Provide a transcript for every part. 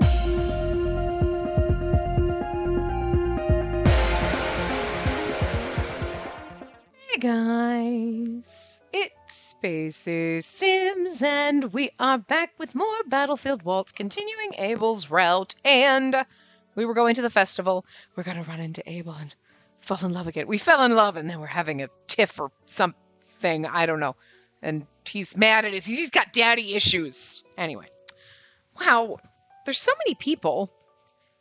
Hey guys, it's Spacey Sims, and we are back with more Battlefield Waltz, continuing Abel's route, and we were going to the festival. We're gonna run into Abel and fall in love again. We fell in love, and then we're having a tiff or something, I don't know, and he's mad at us. He's got daddy issues. Anyway, wow, there's so many people.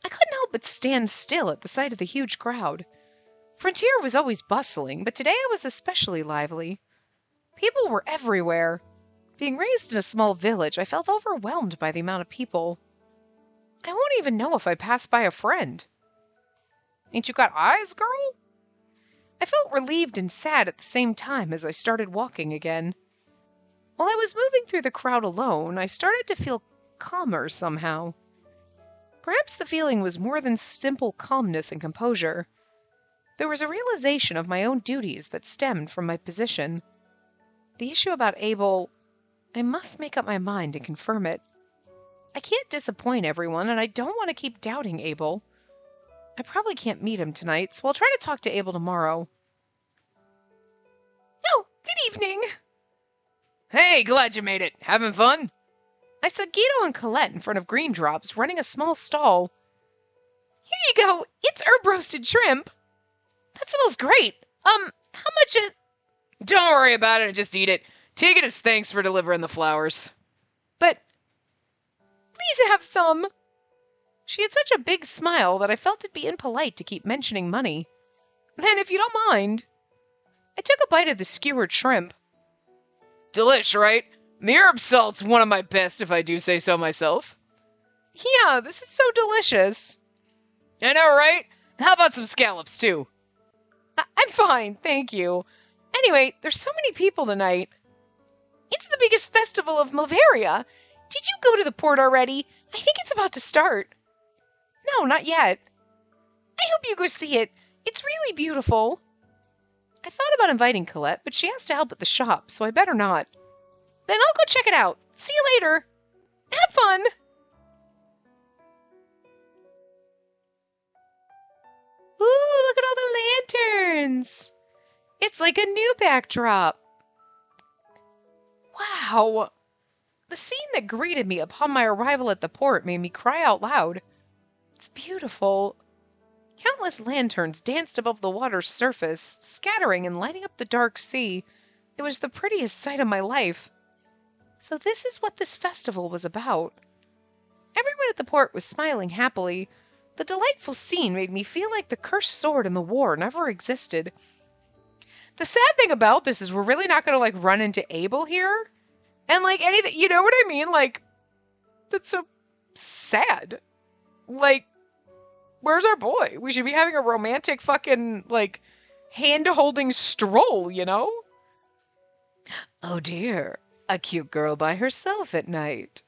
I couldn't help but stand still at the sight of the huge crowd. Frontier was always bustling, but today it was especially lively. People were everywhere. Being raised in a small village, I felt overwhelmed by the amount of people. I won't even know if I passed by a friend. Ain't you got eyes, girl? I felt relieved and sad at the same time as I started walking again. While I was moving through the crowd alone, I started to feel calmer somehow. Perhaps the feeling was more than simple calmness and composure. There was a realization of my own duties that stemmed from my position. The issue about Abel, I must make up my mind and confirm it. I can't disappoint everyone, and I don't want to keep doubting Abel. I probably can't meet him tonight, so I'll try to talk to Abel tomorrow. Oh, good evening. Hey, glad you made it. Having fun? I saw Guido and Colette in front of Green Drops, running a small stall. Here you go. It's herb roasted shrimp. That smells great. How much is... Don't worry about it, just eat it. Take it as thanks for delivering the flowers. But... please have some. She had such a big smile that I felt it be impolite to keep mentioning money. Then, if you don't mind... I took a bite of the skewered shrimp. Delish, right? The herb salt's one of my best, if I do say so myself. Yeah, this is so delicious. I know, right? How about some scallops, too? I'm fine, thank you. Anyway, there's so many people tonight. It's the biggest festival of Malvaria. Did you go to the port already? I think it's about to start. No, not yet. I hope you go see it. It's really beautiful. I thought about inviting Colette, but she has to help at the shop, so I better not. Then I'll go check it out. See you later. Have fun. Ooh, look at all the lanterns. It's like a new backdrop. Wow. The scene that greeted me upon my arrival at the port made me cry out loud. It's beautiful. Countless lanterns danced above the water's surface, scattering and lighting up the dark sea. It was the prettiest sight of my life. So this is what this festival was about. Everyone at the port was smiling happily. The delightful scene made me feel like the cursed sword in the war never existed. The sad thing about this is we're really not going to, run into Abel here. And, anything, you know what I mean? That's so sad. Where's our boy? We should be having a romantic fucking, hand-holding stroll, you know? Oh dear, a cute girl by herself at night.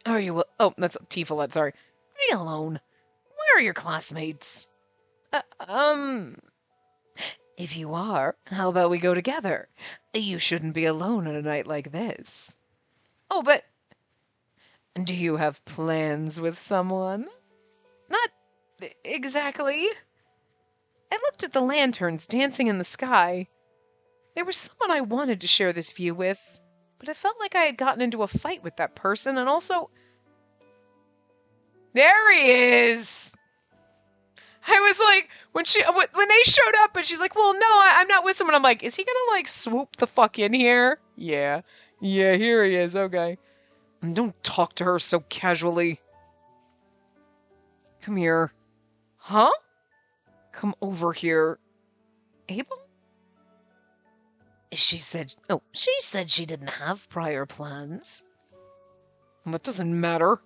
Are you, that's Tifalet, sorry. Are you alone? Where are your classmates? If you are, how about we go together? You shouldn't be alone on a night like this. Oh, but... do you have plans with someone? Not exactly. I looked at the lanterns dancing in the sky. There was someone I wanted to share this view with, but it felt like I had gotten into a fight with that person, and also... There he is! I was like, when they showed up and she's like, well, no, I'm not with someone. I'm like, is he gonna swoop the fuck in here? Yeah, here he is, okay. And don't talk to her so casually. Come here. Huh? Come over here. Abel? She said she didn't have prior plans. That doesn't matter.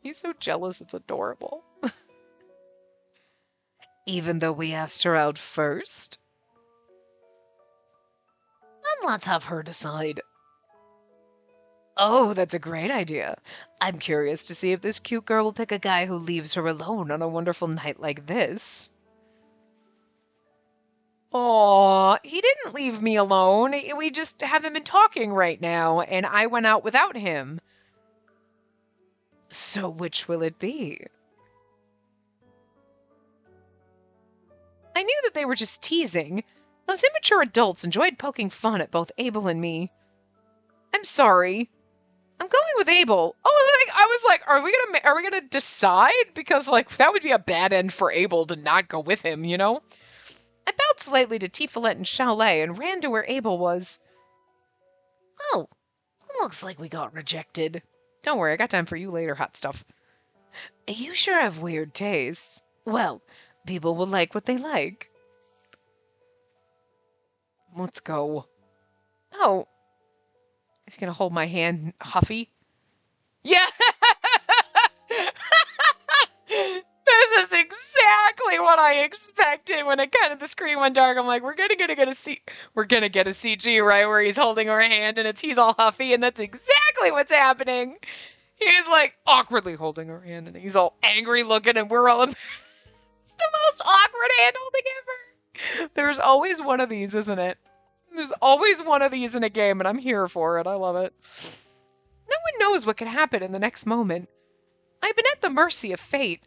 He's so jealous, it's adorable. Even though we asked her out first? Then let's have her decide. Oh, that's a great idea. I'm curious to see if this cute girl will pick a guy who leaves her alone on a wonderful night like this. Aw, he didn't leave me alone. We just haven't been talking right now, and I went out without him. So which will it be? I knew that they were just teasing. Those immature adults enjoyed poking fun at both Abel and me. I'm sorry. I'm going with Abel. Oh, I was like, are we gonna decide? Because like that would be a bad end for Abel to not go with him, you know? I bowed slightly to Tifolet and Chalet and ran to where Abel was. Oh, looks like we got rejected. Don't worry, I got time for you later, hot stuff. You sure have weird tastes. Well, people will like what they like. Let's go. Oh. He's gonna hold my hand, Huffy. Yeah! This is exactly what I expected when the screen went dark. I'm like, we're gonna get a CG, right, where he's holding our hand and he's all huffy, and that's exactly what's happening. He's like awkwardly holding our hand and he's all angry looking and we're all it's the most awkward hand holding ever. There's always one of these, isn't it? There's always one of these in a game and I'm here for it. I love it. No one knows what could happen in the next moment. I've been at the mercy of fate.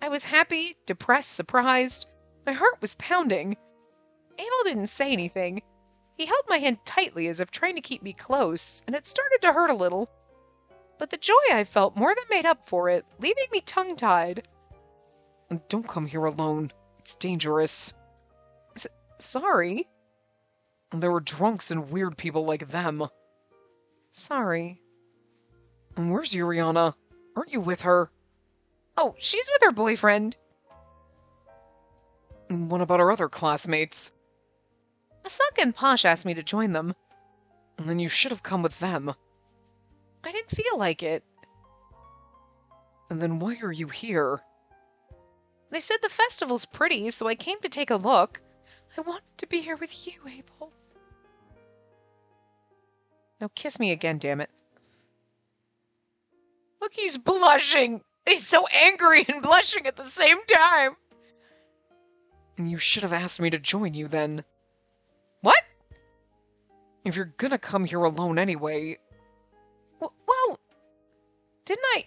I was happy, depressed, surprised. My heart was pounding. Abel didn't say anything. He held my hand tightly as if trying to keep me close, and it started to hurt a little. But the joy I felt more than made up for it, leaving me tongue-tied. Don't come here alone. It's dangerous. Sorry. There were drunks and weird people like them. Sorry. And where's Yuriana? Aren't you with her? Oh, she's with her boyfriend. And what about her other classmates? Asaka and Posh asked me to join them. And then you should have come with them. I didn't feel like it. And then why are you here? They said the festival's pretty, so I came to take a look. I wanted to be here with you, Abel. Now kiss me again, damn it. Look, he's blushing. He's so angry and blushing at the same time. And you should have asked me to join you then. What? If you're gonna come here alone anyway. Well, didn't I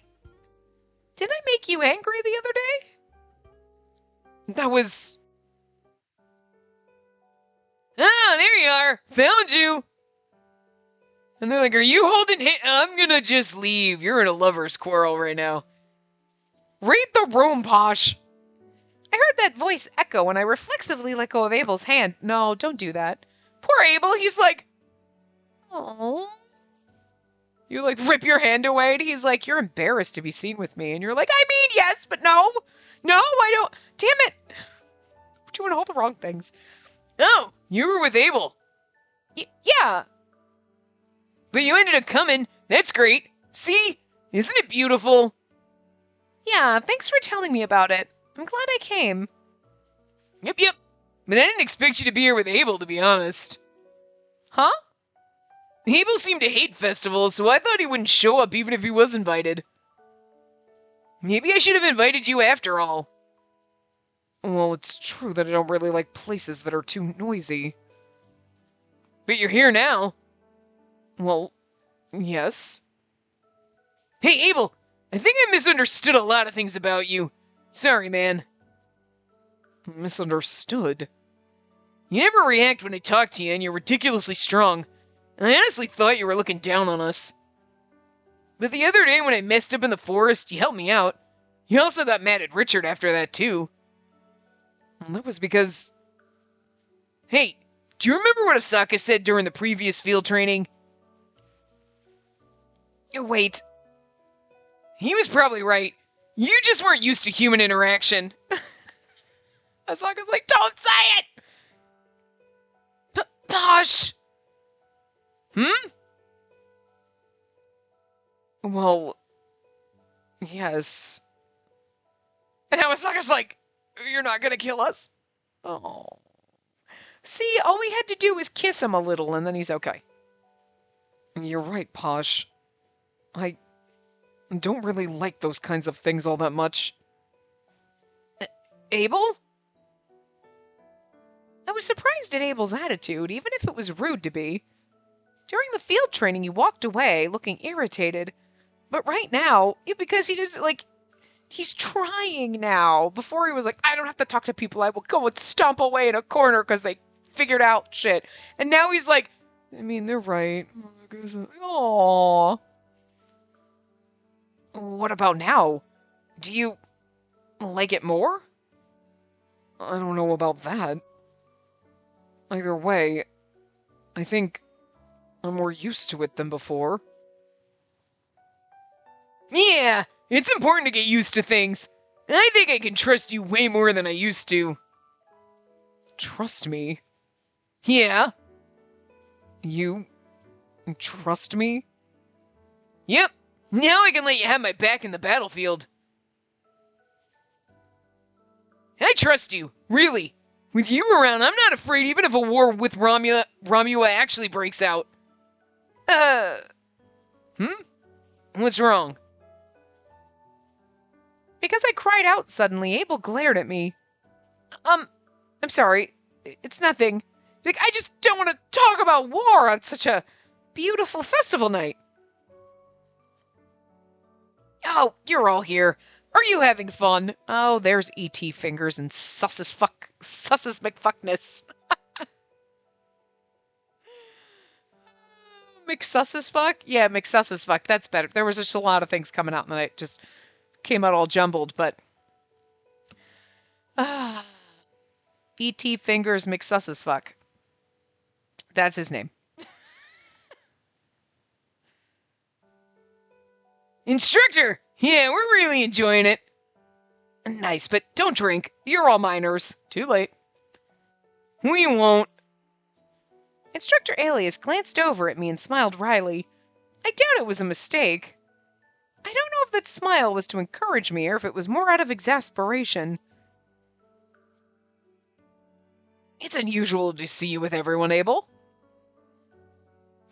make you angry the other day? That was... Ah, there you are. Found you. And they're like, are you holding hands? I'm gonna just leave. You're in a lover's quarrel right now. Read the room, Posh. I heard that voice echo and I reflexively let go of Abel's hand. No, don't do that. Poor Abel, he's like... Oh. You like rip your hand away and he's like, you're embarrassed to be seen with me. And you're like, I mean, yes, but no. No, I don't. Damn it. We're doing all the wrong things. Oh, you were with Abel. Yeah. But you ended up coming. That's great. See? Isn't it beautiful? Yeah, thanks for telling me about it. I'm glad I came. Yep. But I didn't expect you to be here with Abel, to be honest. Huh? Abel seemed to hate festivals, so I thought he wouldn't show up even if he was invited. Maybe I should have invited you after all. Well, it's true that I don't really like places that are too noisy. But you're here now. Well, yes. Hey, Abel! I think I misunderstood a lot of things about you. Sorry, man. Misunderstood? You never react when I talk to you, and you're ridiculously strong. And I honestly thought you were looking down on us. But the other day when I messed up in the forest, you helped me out. You also got mad at Richard after that, too. Well, that was because... Hey, do you remember what Asaka said during the previous field training? Wait. He was probably right. You just weren't used to human interaction. Asaka's like, don't say it! Posh! Well, yes. And now Asaka's like, you're not gonna kill us? Oh. See, all we had to do was kiss him a little and then he's okay. You're right, Posh. I don't really like those kinds of things all that much. Abel? I was surprised at Abel's attitude, even if it was rude to be. During the field training, he walked away, looking irritated. But right now, because he doesn't, like, he's trying now. Before he was like, I don't have to talk to people. I will go and stomp away in a corner because they figured out shit. And now he's like, I mean, they're right. Aww. What about now? Do you like it more? I don't know about that. Either way, I think I'm more used to it than before. Yeah, it's important to get used to things. I think I can trust you way more than I used to. Trust me? Yeah. You trust me? Yep. Now I can let you have my back in the battlefield. I trust you, really. With you around, I'm not afraid even if a war with Romula actually breaks out. Hmm? What's wrong? Because I cried out suddenly, Abel glared at me. I'm sorry. It's nothing. Like, I just don't want to talk about war on such a beautiful festival night. Oh, you're all here. Are you having fun? Oh, there's E.T. fingers and susses McFuckness. McSusses fuck? Yeah, McSusses fuck. That's better. There was just a lot of things coming out and it just came out all jumbled, but E.T. fingers McSusses fuck. That's his name. Instructor! Yeah, we're really enjoying it. Nice, but don't drink. You're all minors. Too late. We won't. Instructor Alias glanced over at me and smiled wryly. I doubt it was a mistake. I don't know if that smile was to encourage me or if it was more out of exasperation. It's unusual to see you with everyone, Abel.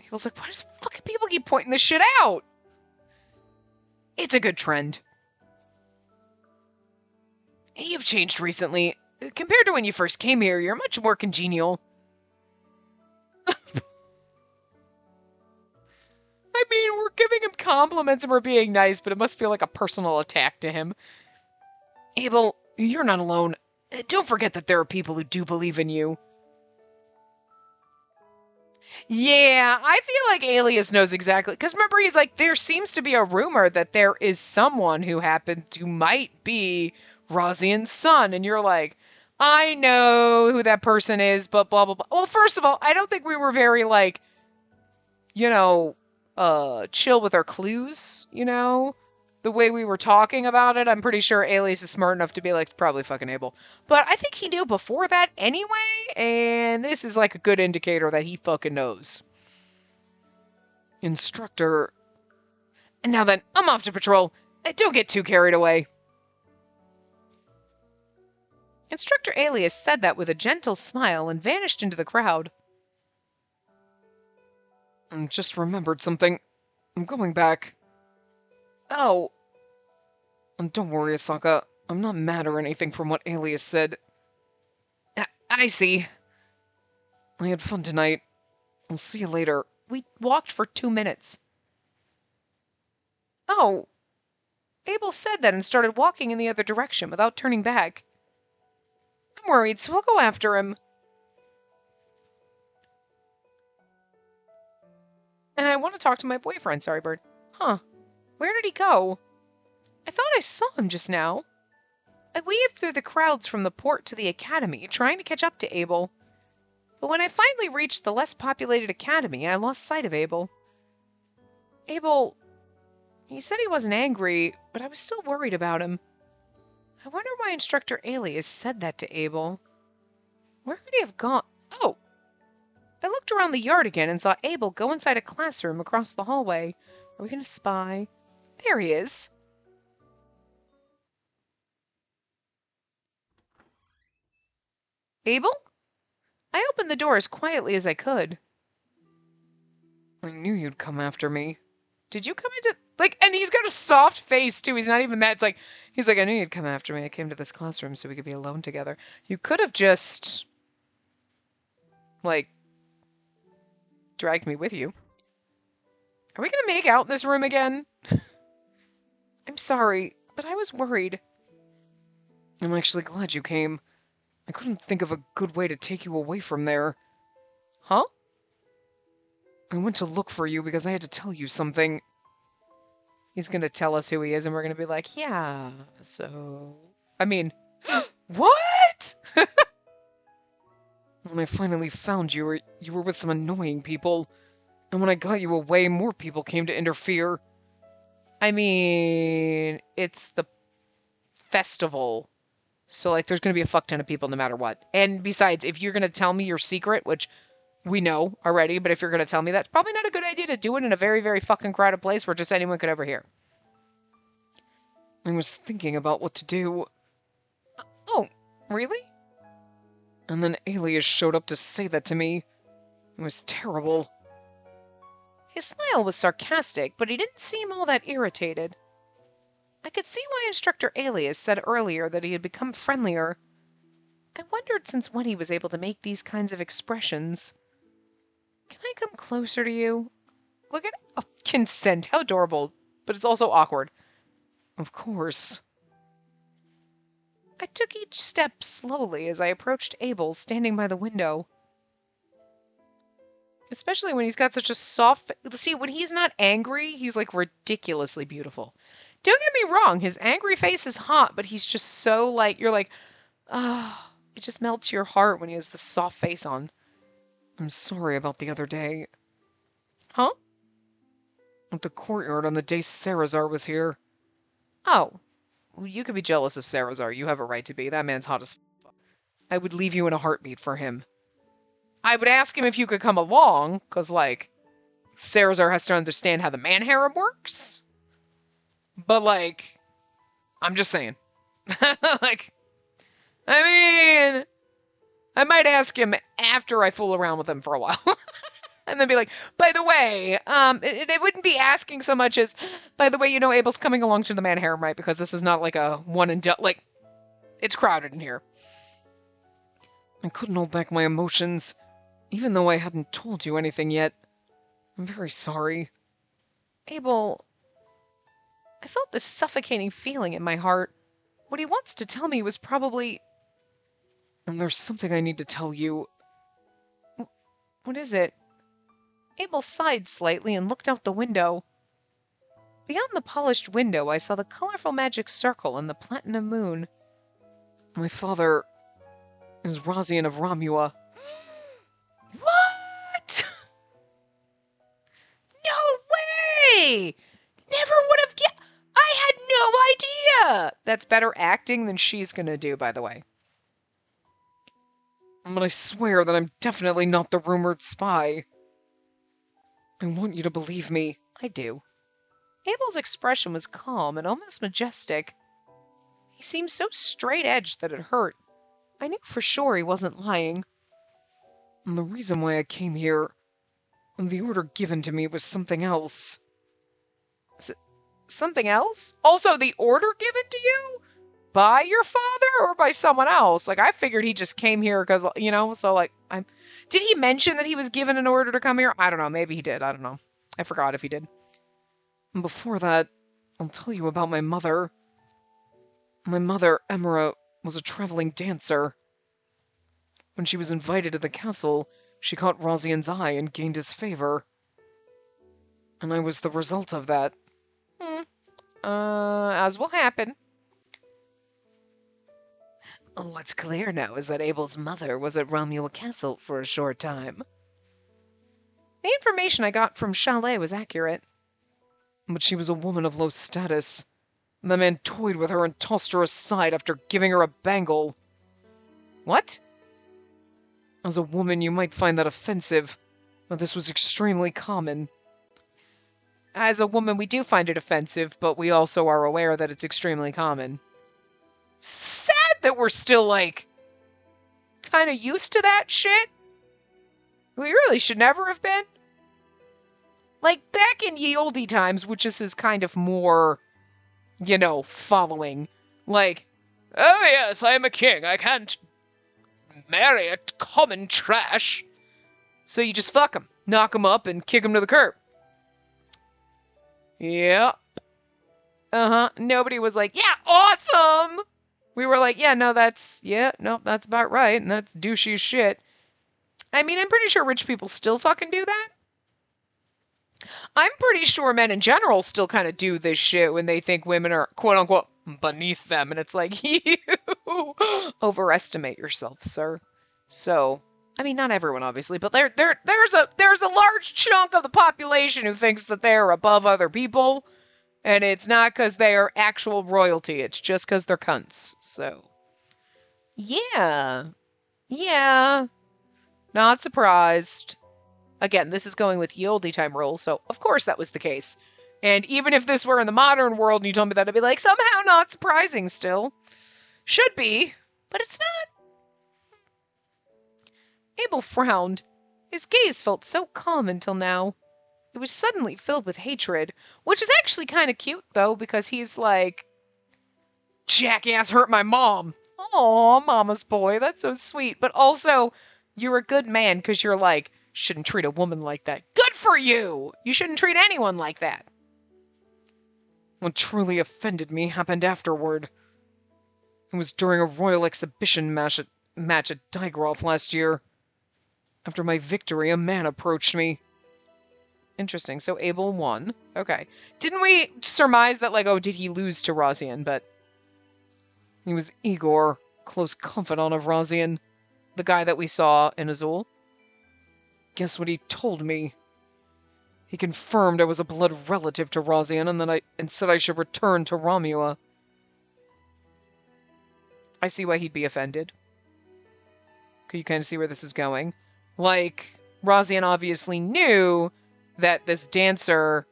Abel's like, why does fucking people keep pointing this shit out? It's a good trend. You've changed recently. Compared to when you first came here, you're much more congenial. I mean, we're giving him compliments and we're being nice, but it must feel like a personal attack to him. Abel, you're not alone. Don't forget that there are people who do believe in you. Yeah, I feel like Alias knows exactly. Because remember, he's like, there seems to be a rumor that there is someone who might be Rosian's son. And you're like, I know who that person is, but blah, blah, blah. Well, first of all, I don't think we were very, like, chill with our clues, the way we were talking about it. I'm pretty sure Alias is smart enough to be like, it's probably fucking Abel. But I think he knew before that anyway, and this is like a good indicator that he fucking knows. Instructor. And now then, I'm off to patrol. Don't get too carried away. Instructor Alias said that with a gentle smile and vanished into the crowd. I just remembered something. I'm going back. Oh. Don't worry, Asaka. I'm not mad or anything from what Alias said. I see. I had fun tonight. I'll see you later. We walked for 2 minutes. Oh. Abel said that and started walking in the other direction without turning back. I'm worried, so I'll go after him. And I want to talk to my boyfriend, sorry, bird. Huh. Where did he go? I thought I saw him just now. I weaved through the crowds from the port to the academy, trying to catch up to Abel. But when I finally reached the less populated academy, I lost sight of Abel. Abel, he said he wasn't angry, but I was still worried about him. I wonder why Instructor Alias said that to Abel. Where could he have gone? Oh! I looked around the yard again and saw Abel go inside a classroom across the hallway. Are we going to spy? There he is. Abel? I opened the door as quietly as I could. I knew you'd come after me. Did you come into... and he's got a soft face, too. He's not even mad. He's like, I knew you'd come after me. I came to this classroom so we could be alone together. You could have just... dragged me with you. Are we going to make out in this room again? sorry, but I was worried. I'm actually glad you came. I couldn't think of a good way to take you away from there. Huh? I went to look for you because I had to tell you something. He's gonna tell us who he is, and we're gonna be like, yeah, so... I mean, what? When I finally found you, you were with some annoying people. And when I got you away, more people came to interfere. I mean, it's the festival. So, like, there's going to be a fuck ton of people no matter what. And besides, if you're going to tell me your secret, which we know already, but if you're going to tell me, that's probably not a good idea to do it in a very, very fucking crowded place where just anyone could overhear. I was thinking about what to do. Oh, really? And then Alias showed up to say that to me. It was terrible. His smile was sarcastic, but he didn't seem all that irritated. I could see why Instructor Alias said earlier that he had become friendlier. I wondered since when he was able to make these kinds of expressions. Can I come closer to you? Look at... Oh, consent. How adorable. But it's also awkward. Of course. I took each step slowly as I approached Abel standing by the window. Especially when he's got such a soft... See, when he's not angry, he's like ridiculously beautiful. Don't get me wrong, his angry face is hot, but he's just so like... You're like, oh, it just melts your heart when he has the soft face on. I'm sorry about the other day. Huh? At the courtyard on the day Sarazar was here. Oh. Well, you could be jealous of Sarazar. You have a right to be. That man's hot as fuck. I would leave you in a heartbeat for him. I would ask him if you could come along, because, like, Sarazar has to understand how the man harem works. But, like, I'm just saying. Like, I mean, I might ask him after I fool around with him for a while. And then be like, by the way, it wouldn't be asking so much as, by the way, you know, Abel's coming along to the man harem, right? Because this is not like a one and done, like, it's crowded in here. I couldn't hold back my emotions, even though I hadn't told you anything yet. I'm very sorry. Abel, I felt this suffocating feeling in my heart. What he wants to tell me was probably... And there's something I need to tell you. What is it? Abel sighed slightly and looked out the window. Beyond the polished window, I saw the colorful magic circle and the platinum moon. My father is Razian of Ramua. What? No way! Never would have I had no idea! That's better acting than she's gonna do, by the way. But I swear that I'm definitely not the rumored spy. I want you to believe me. I do. Abel's expression was calm and almost majestic. He seemed so straight-edged that it hurt. I knew for sure he wasn't lying. And the reason why I came here, and the order given to me was something else. Something else? Also, the order given to you? By your father or by someone else? Like, I figured he just came here because, you know, so, like, Did he mention that he was given an order to come here? I don't know. Maybe he did. I don't know. I forgot if he did. And before that, I'll tell you about my mother. My mother, Emera, was a traveling dancer. When she was invited to the castle, she caught Razian's eye and gained his favor. And I was the result of that. As will happen. What's clear now is that Abel's mother was at Ramua Castle for a short time. The information I got from Chalet was accurate. But she was a woman of low status. The man toyed with her and tossed her aside after giving her a bangle. What? As a woman, you might find that offensive, but this was extremely common. As a woman, we do find it offensive, but we also are aware that it's extremely common. Sad that we're still, like, kind of used to that shit. We really should never have been. Like, back in ye olde times, which this is kind of more, you know, following. Like, oh yes, I am a king. I can't marry a common trash. So you just fuck him, knock him up, and kick him to the curb. Yep. Nobody was like, yeah, awesome. We were like, yeah, no, that's about right. And that's douchey as shit. I mean, I'm pretty sure rich people still fucking do that. I'm pretty sure men in general still kind of do this shit when they think women are quote unquote beneath them. And it's like, you overestimate yourself, sir. So, I mean, not everyone, obviously, but there's a large chunk of the population who thinks that they're above other people. And it's not because they are actual royalty. It's just because they're cunts. So, yeah. Yeah. Not surprised. Again, this is going with ye olde time rule, so of course that was the case. And even if this were in the modern world and you told me that, I'd be like, somehow not surprising still. Should be, but it's not. Abel frowned. His gaze felt so calm until now. It was suddenly filled with hatred, which is actually kind of cute, though, because he's like, jackass hurt my mom. Aw, mama's boy, that's so sweet. But also, you're a good man because you're like, shouldn't treat a woman like that. Good for you! You shouldn't treat anyone like that. What truly offended me happened afterward. It was during a royal exhibition match at Digroth last year. After my victory, a man approached me. Interesting. So Abel won. Okay. Didn't we surmise that, like, oh, did he lose to Rosian? But he was Igor, close confidant of Rosian, the guy that we saw in Azul. Guess what he told me? He confirmed I was a blood relative to Rosian and said I should return to Romua. I see why he'd be offended. Could you kind of see where this is going? Like, Rosian obviously knew that this dancer,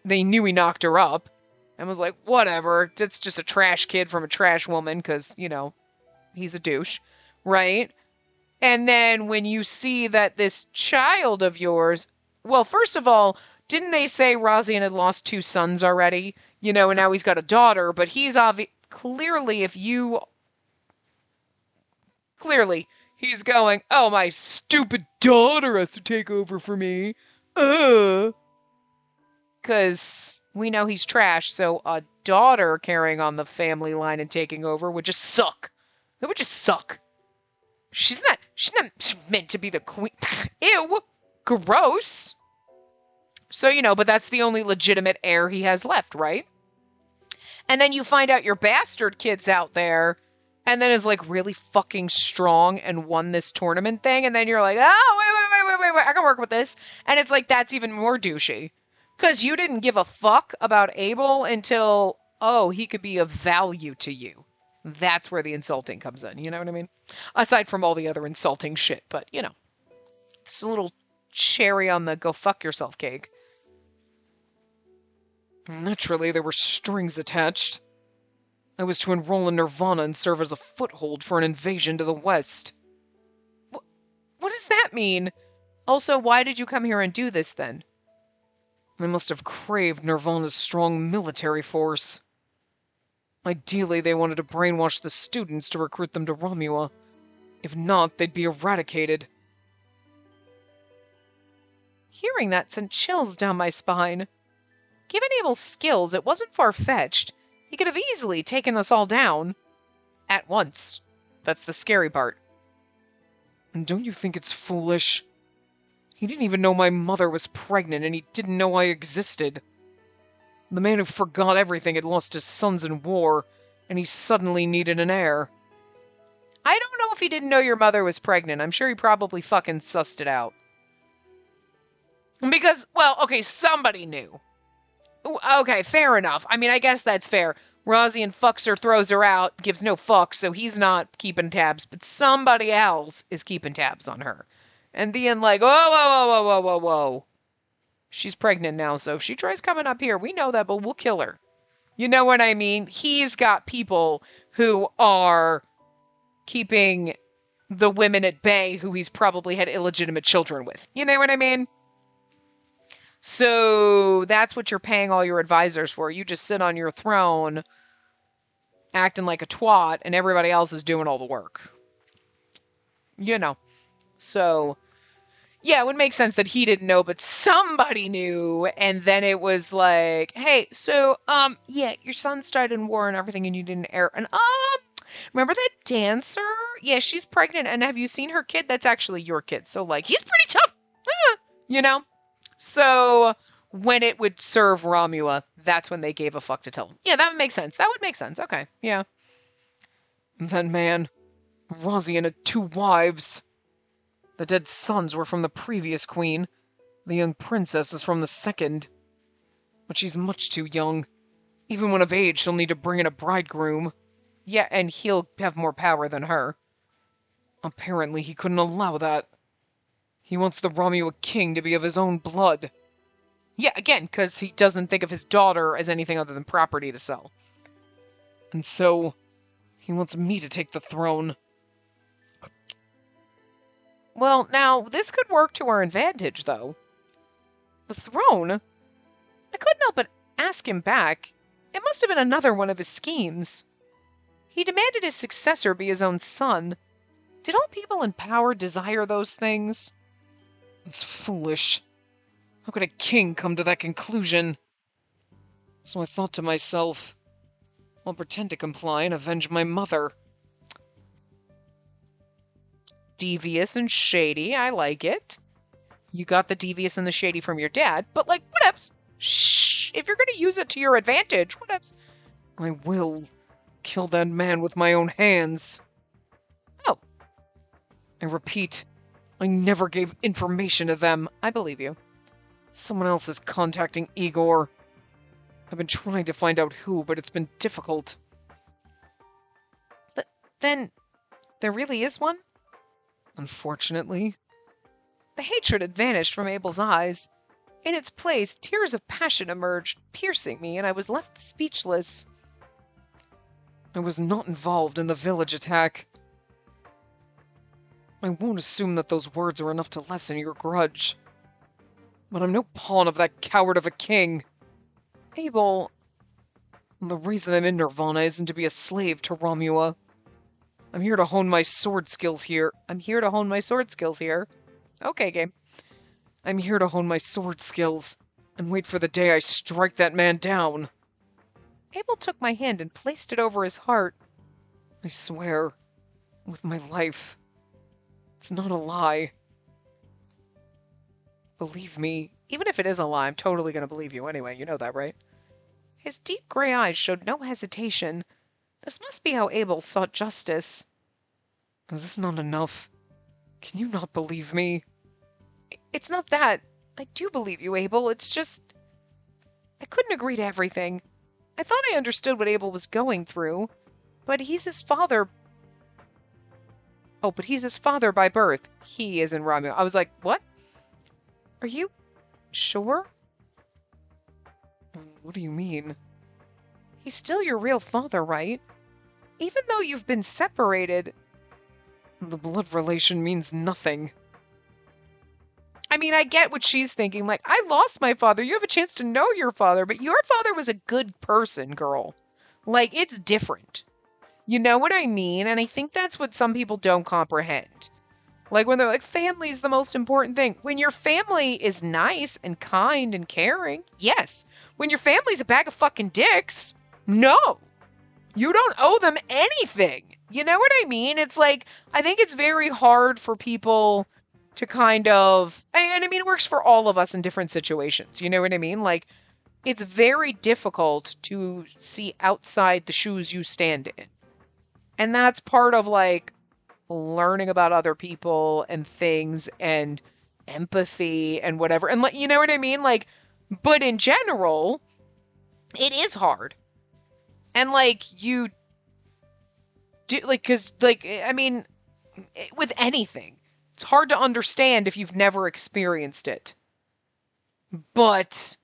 they knew he knocked her up, and was like, whatever, it's just a trash kid from a trash woman, because, you know, he's a douche, right? And then when you see that this child of yours, well, first of all, didn't they say Rosian had lost 2 sons already? You know, and now he's got a daughter, but he's clearly, he's going, oh, my stupid daughter has to take over for me. Because we know he's trash, so a daughter carrying on the family line and taking over would just suck. It would just suck. She's not meant to be the queen. Ew. Gross. So, you know, but that's the only legitimate heir he has left, right? And then you find out your bastard kid's out there, and then is like really fucking strong and won this tournament thing, and then you're like, oh, wait, I can work with this. And it's like, that's even more douchey. Because you didn't give a fuck about Abel until, oh, he could be of value to you. That's where the insulting comes in, you know what I mean? Aside from all the other insulting shit, but, you know. It's a little cherry on the go fuck yourself cake. Naturally, there were strings attached. I was to enroll in Nirvana and serve as a foothold for an invasion to the west. What does that mean? Also, why did you come here and do this, then? I must have craved Nirvana's strong military force. Ideally, they wanted to brainwash the students to recruit them to Romua. If not, they'd be eradicated. Hearing that sent chills down my spine. Given Abel's skills, it wasn't far-fetched. He could have easily taken us all down. At once. That's the scary part. And don't you think it's foolish? He didn't even know my mother was pregnant, and he didn't know I existed. The man who forgot everything had lost his sons in war, and he suddenly needed an heir. I don't know if he didn't know your mother was pregnant. I'm sure he probably fucking sussed it out. Because, well, okay, somebody knew. Okay, fair enough. I mean, I guess that's fair. Rosian fucks her, throws her out, gives no fucks, so he's not keeping tabs, but somebody else is keeping tabs on her. And the end, like, whoa. She's pregnant now, so if she tries coming up here, we know that, but we'll kill her. You know what I mean? He's got people who are keeping the women at bay who he's probably had illegitimate children with. You know what I mean? So that's what you're paying all your advisors for. You just sit on your throne acting like a twat, and everybody else is doing all the work. You know. So, Yeah, it would make sense that he didn't know, but somebody knew, and then it was like, hey, so, yeah, your son started in war and everything, and you didn't air, and, remember that dancer? Yeah, she's pregnant, and have you seen her kid? That's actually your kid, so, like, he's pretty tough, you know? So, when it would serve Romua, that's when they gave a fuck to tell him. Yeah, that would make sense. That would make sense. Okay, yeah. Then, man, Rosian had 2 wives. The dead sons were from the previous queen. The young princess is from the second. But she's much too young. Even when of age, she'll need to bring in a bridegroom. Yeah, and he'll have more power than her. Apparently, he couldn't allow that. He wants the Romua king to be of his own blood. Yeah, again, because he doesn't think of his daughter as anything other than property to sell. And so, he wants me to take the throne. Well, now, this could work to our advantage, though. The throne? I couldn't help but ask him back. It must have been another one of his schemes. He demanded his successor be his own son. Did all people in power desire those things? It's foolish. How could a king come to that conclusion? So I thought to myself, I'll pretend to comply and avenge my mother. Devious and shady, I like it. You got the devious and the shady from your dad, but like, whatevs. Shh, if you're gonna use it to your advantage, whatevs. I will kill that man with my own hands. Oh. I repeat, I never gave information to them. I believe you. Someone else is contacting Igor. I've been trying to find out who, but it's been difficult. Then, there really is one? Unfortunately. The hatred had vanished from Abel's eyes. In its place, tears of passion emerged, piercing me, and I was left speechless. I was not involved in the village attack. I won't assume that those words are enough to lessen your grudge. But I'm no pawn of that coward of a king. Abel, the reason I'm in Nirvana isn't to be a slave to Romua. I'm here to hone my sword skills here. Okay, game. I'm here to hone my sword skills and wait for the day I strike that man down. Abel took my hand and placed it over his heart. I swear, with my life, it's not a lie. Believe me, even if it is a lie, I'm totally going to believe you anyway. You know that, right? His deep gray eyes showed no hesitation. This must be how Abel sought justice. Is this not enough? Can you not believe me? It's not that. I do believe you, Abel. It's just... I couldn't agree to everything. I thought I understood what Abel was going through. But he's his father... Oh, but he's his father by birth. He is in Romeo. I was like, what? Are you sure? What do you mean? He's still your real father, right? Even though you've been separated... The blood relation means nothing. I mean, I get what she's thinking. Like, I lost my father. You have a chance to know your father, but your father was a good person, girl. Like, it's different. You know what I mean? And I think that's what some people don't comprehend. Like, when they're like, family's the most important thing. When your family is nice and kind and caring, yes. When your family's a bag of fucking dicks, no. You don't owe them anything. You know what I mean? It's like, I think it's very hard for people to kind of, and I mean, it works for all of us in different situations. You know what I mean? Like, it's very difficult to see outside the shoes you stand in. And that's part of, like, learning about other people and things and empathy and whatever. And, like, you know what I mean? Like, but in general, it is hard. And, like, you do, like, because, like, I mean, with anything, it's hard to understand if you've never experienced it. But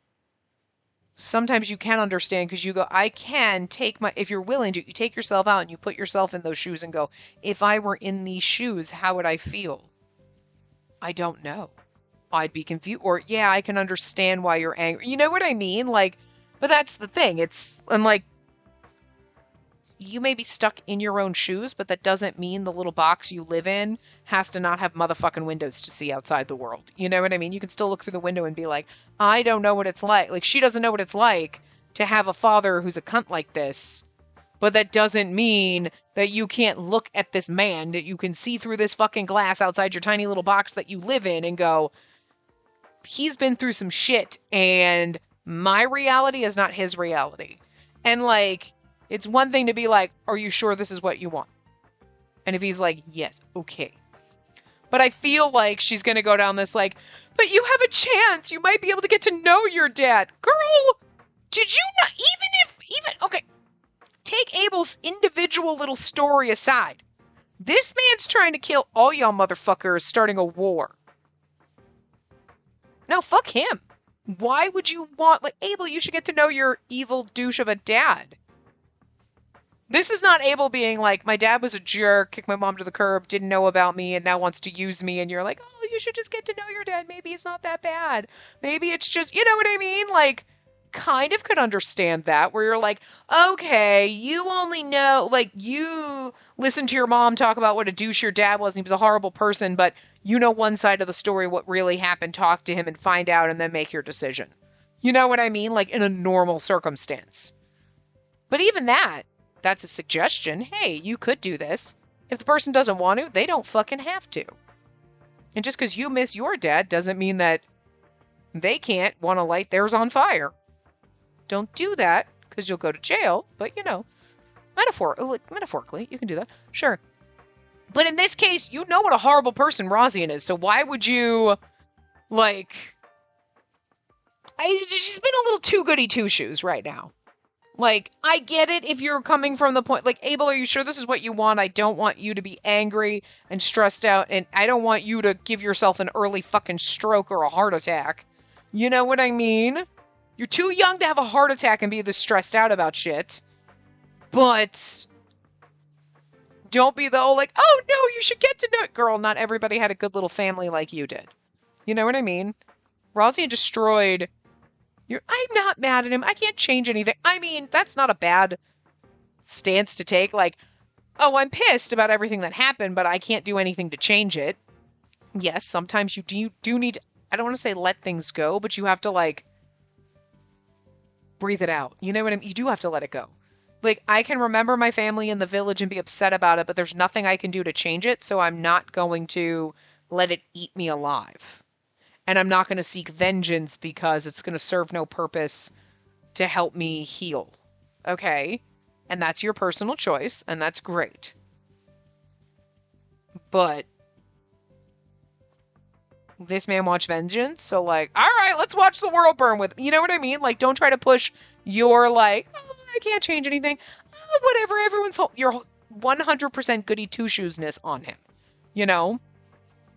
sometimes you can understand because you go, I can take my, if you're willing to, you take yourself out and you put yourself in those shoes and go, if I were in these shoes, how would I feel? I don't know. I'd be confused. Or, yeah, I can understand why you're angry. You know what I mean? Like, but that's the thing. It's, and like, you may be stuck in your own shoes, but that doesn't mean the little box you live in has to not have motherfucking windows to see outside the world. You know what I mean? You can still look through the window and be like, I don't know what it's like. Like, she doesn't know what it's like to have a father who's a cunt like this. But that doesn't mean that you can't look at this man, that you can see through this fucking glass outside your tiny little box that you live in and go, he's been through some shit, and my reality is not his reality. And, like, it's one thing to be like, are you sure this is what you want? And if he's like, yes, okay. But I feel like she's going to go down this, like, but you have a chance. You might be able to get to know your dad. Girl, did you not, okay, take Abel's individual little story aside. This man's trying to kill all y'all motherfuckers, starting a war. No, fuck him. Why would you want, like, Abel, you should get to know your evil douche of a dad. This is not Abel being like, my dad was a jerk, kicked my mom to the curb, didn't know about me, and now wants to use me, and you're like, oh, you should just get to know your dad. Maybe it's not that bad. Maybe it's just, you know what I mean? Like, kind of could understand that, where you're like, okay, you only know, like, you listened to your mom talk about what a douche your dad was, and he was a horrible person, but you know one side of the story, what really happened, talk to him and find out, and then make your decision. You know what I mean? Like, in a normal circumstance. But even that's a suggestion. Hey, you could do this. If the person doesn't want to, they don't fucking have to. And just because you miss your dad doesn't mean that they can't want to light theirs on fire. Don't do that, because you'll go to jail. But, you know, metaphorically, you can do that. Sure. But in this case, you know what a horrible person Rosian is. So why would you, like... she's been a little too goody two-shoes right now. Like, I get it if you're coming from the point, like, Abel, are you sure this is what you want? I don't want you to be angry and stressed out, and I don't want you to give yourself an early fucking stroke or a heart attack. You know what I mean? You're too young to have a heart attack and be this stressed out about shit. But don't be the like, oh no, you should get to know it. Girl, not everybody had a good little family like you did. You know what I mean? Rosian destroyed... I'm not mad at him. I can't change anything. I mean, that's not a bad stance to take. Like, oh, I'm pissed about everything that happened, but I can't do anything to change it. Yes, sometimes you do need to, I don't want to say let things go, but you have to, like, breathe it out. You know what I mean? You do have to let it go. Like, I can remember my family in the village and be upset about it, but there's nothing I can do to change it, so I'm not going to let it eat me alive. And I'm not going to seek vengeance because it's going to serve no purpose to help me heal. Okay? And that's your personal choice, and that's great. But this man wants vengeance, so, like, all right, let's watch the world burn with him. You know what I mean? Like, don't try to push your, like, oh, I can't change anything. Oh, whatever, your 100% goody two-shoesness on him. You know?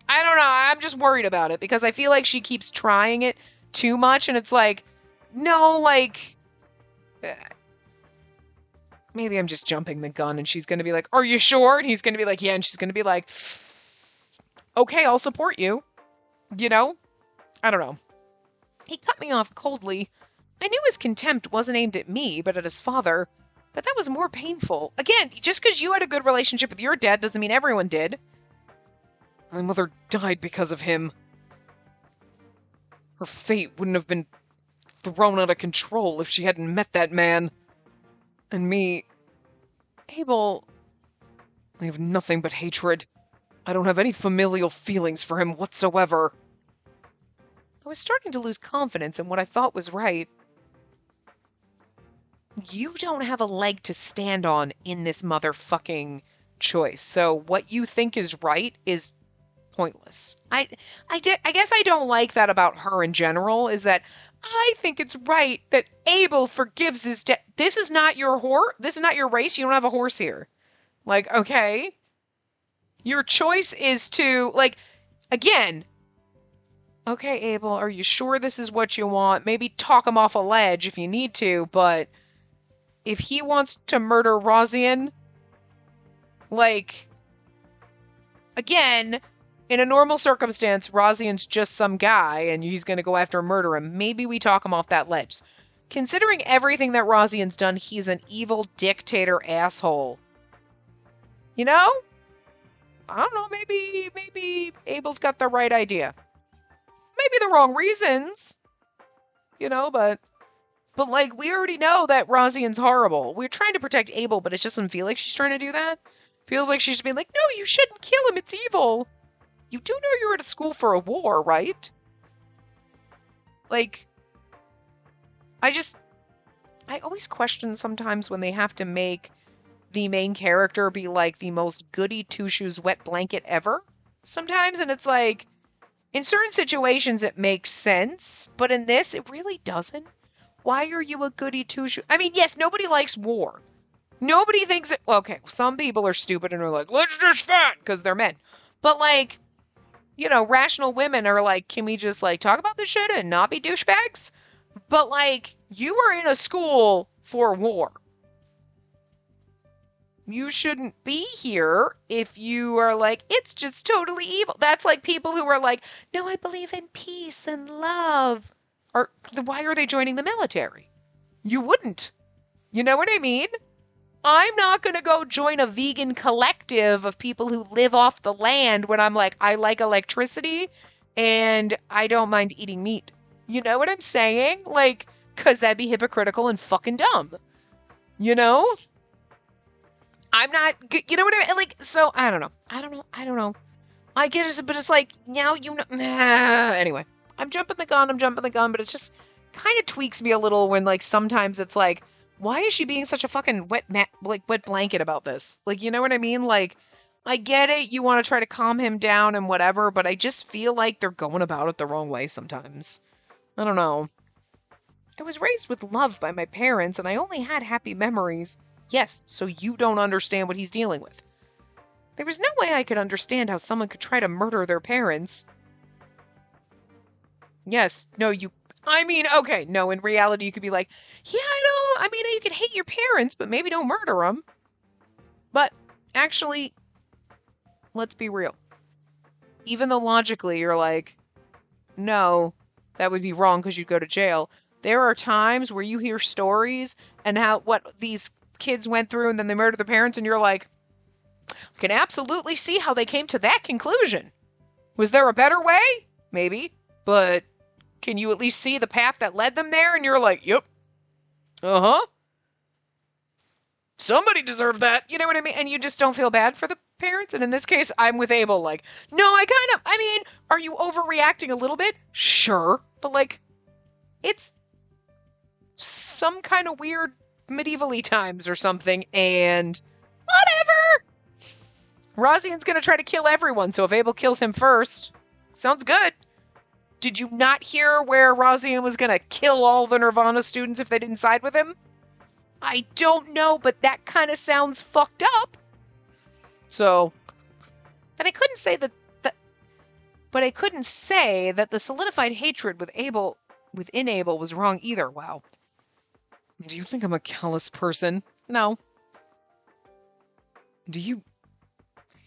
I don't know. I'm just worried about it because I feel like she keeps trying it too much, and it's like, no, like, maybe I'm just jumping the gun, and she's going to be like, are you sure? And he's going to be like, yeah, and she's going to be like, okay, I'll support you. You know? I don't know. He cut me off coldly. I knew his contempt wasn't aimed at me, but at his father. But that was more painful. Again, just because you had a good relationship with your dad doesn't mean everyone did. My mother died because of him. Her fate wouldn't have been thrown out of control if she hadn't met that man. And me... Abel... I have nothing but hatred. I don't have any familial feelings for him whatsoever. I was starting to lose confidence in what I thought was right. You don't have a leg to stand on in this motherfucking choice. So what you think is right is pointless. I guess I don't like that about her in general, is that I think it's right that Abel forgives his dad. This is not your horse. This is not your race. You don't have a horse here. Like, okay. Your choice is to, like, again, okay, Abel, are you sure this is what you want? Maybe talk him off a ledge if you need to, but if he wants to murder Rosian, like, again, in a normal circumstance, Rosian's just some guy, and he's going to go after and murder him. Maybe we talk him off that ledge. Considering everything that Rosian's done, he's an evil dictator asshole. You know? I don't know, maybe Abel's got the right idea. Maybe the wrong reasons. You know, but like we already know that Rosian's horrible. We're trying to protect Abel, but it just doesn't feel like she's trying to do that. Feels like she's being like, no, you shouldn't kill him, it's evil. You do know you're at a school for a war, right? Like, I always question sometimes when they have to make the main character be like the most goody two-shoes wet blanket ever. Sometimes, and it's like, in certain situations it makes sense, but in this, it really doesn't. Why are you a goody two-shoes? I mean, yes, nobody likes war. Nobody thinks it. Okay, some people are stupid and are like, let's just fight because they're men. But like, you know, rational women are like, can we just like talk about this shit and not be douchebags? But like, you are in a school for war. You shouldn't be here if you are like, it's just totally evil. That's like people who are like, no, I believe in peace and love. Or why are they joining the military? You wouldn't. You know what I mean? I'm not going to go join a vegan collective of people who live off the land when I'm like, I like electricity and I don't mind eating meat. You know what I'm saying? Like, because that'd be hypocritical and fucking dumb. You know? I'm not, you know what I mean? Like, so, I don't know. I get it, but it's like, now you know. Anyway, I'm jumping the gun, but it's just kind of tweaks me a little when, like, sometimes it's like, why is she being such a fucking wet blanket about this? Like, you know what I mean? Like, I get it, you want to try to calm him down and whatever, but I just feel like they're going about it the wrong way sometimes. I don't know. I was raised with love by my parents, and I only had happy memories. Yes, so you don't understand what he's dealing with. There was no way I could understand how someone could try to murder their parents. Yes, no, okay, no, in reality you could be like, yeah, you could hate your parents, but maybe don't murder them. But, actually, let's be real. Even though logically you're like, no, that would be wrong because you'd go to jail. There are times where you hear stories and what these kids went through and then they murdered their parents and you're like, I can absolutely see how they came to that conclusion. Was there a better way? Maybe. But can you at least see the path that led them there? And you're like, yep. Uh-huh. Somebody deserved that. You know what I mean? And you just don't feel bad for the parents. And in this case, I'm with Abel. Like, no, are you overreacting a little bit? Sure. But like, it's some kind of weird medieval-y times or something. And whatever. Rosian's going to try to kill everyone. So if Abel kills him first, sounds good. Did you not hear where Rosian was going to kill all the Nirvana students if they didn't side with him? I don't know, but that kind of sounds fucked up. So, but I couldn't say that the solidified hatred within Abel was wrong either. Wow. Do you think I'm a callous person? No. Do you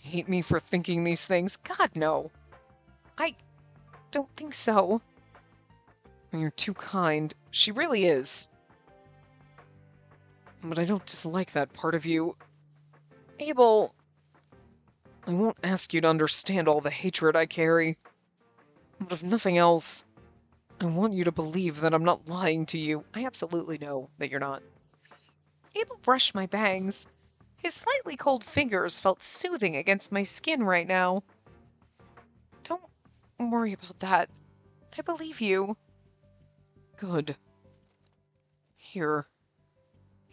hate me for thinking these things? God, no. I don't think so. You're too kind. She really is. But I don't dislike that part of you. Abel, I won't ask you to understand all the hatred I carry. But if nothing else, I want you to believe that I'm not lying to you. I absolutely know that you're not. Abel brushed my bangs. His slightly cold fingers felt soothing against my skin right now. Don't worry about that. I believe you. Good. Here.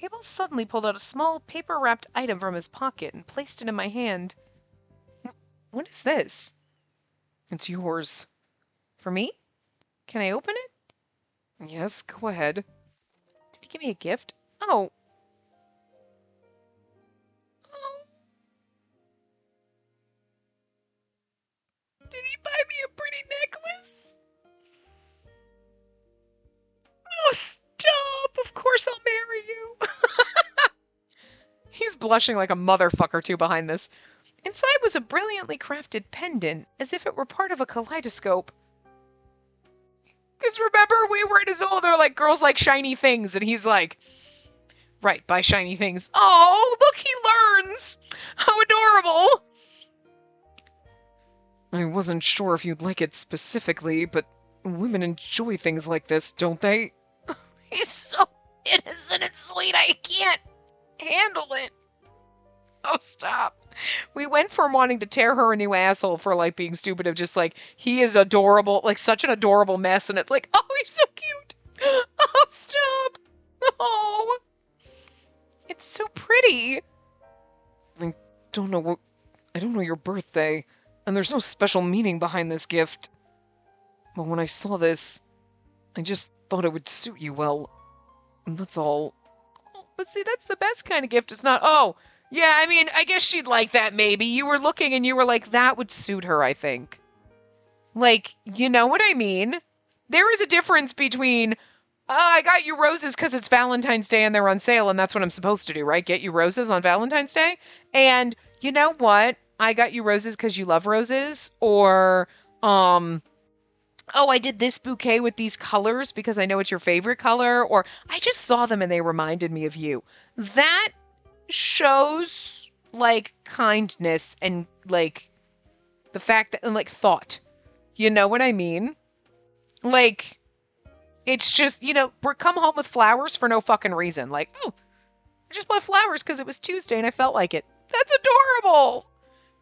Abel suddenly pulled out a small paper-wrapped item from his pocket and placed it in my hand. What is this? It's yours. For me? Can I open it? Yes, go ahead. Did he give me a gift? Oh. Did he buy me a pretty necklace? Oh, stop! Of course I'll marry you! He's blushing like a motherfucker, too, behind this. Inside was a brilliantly crafted pendant, as if it were part of a kaleidoscope. Because remember, we were in his old, they're like, girls like shiny things. And he's like, right, buy shiny things. Oh, look, he learns. How adorable. I wasn't sure if you'd like it specifically, but women enjoy things like this, don't they? He's so innocent and sweet, I can't handle it. Oh, stop. We went from wanting to tear her a new asshole for, like, being stupid of just, like, he is adorable, like, such an adorable mess, and it's like, oh, he's so cute. Oh, stop. Oh. It's so pretty. I don't know your birthday, and there's no special meaning behind this gift. But when I saw this, I just thought it would suit you well. And that's all. But see, that's the best kind of gift. It's not, oh, yeah, I mean, I guess she'd like that maybe. You were looking and you were like, that would suit her, I think. Like, you know what I mean? There is a difference between, oh, I got you roses because it's Valentine's Day and they're on sale and that's what I'm supposed to do, right? Get you roses on Valentine's Day? And you know what? I got you roses because you love roses. Or, oh, I did this bouquet with these colors because I know it's your favorite color. Or I just saw them and they reminded me of you. That shows, like, kindness and, like, the fact that, and, like, thought. You know what I mean? Like, it's just, you know, come home with flowers for no fucking reason. Like, oh, I just bought flowers because it was Tuesday and I felt like it. That's adorable.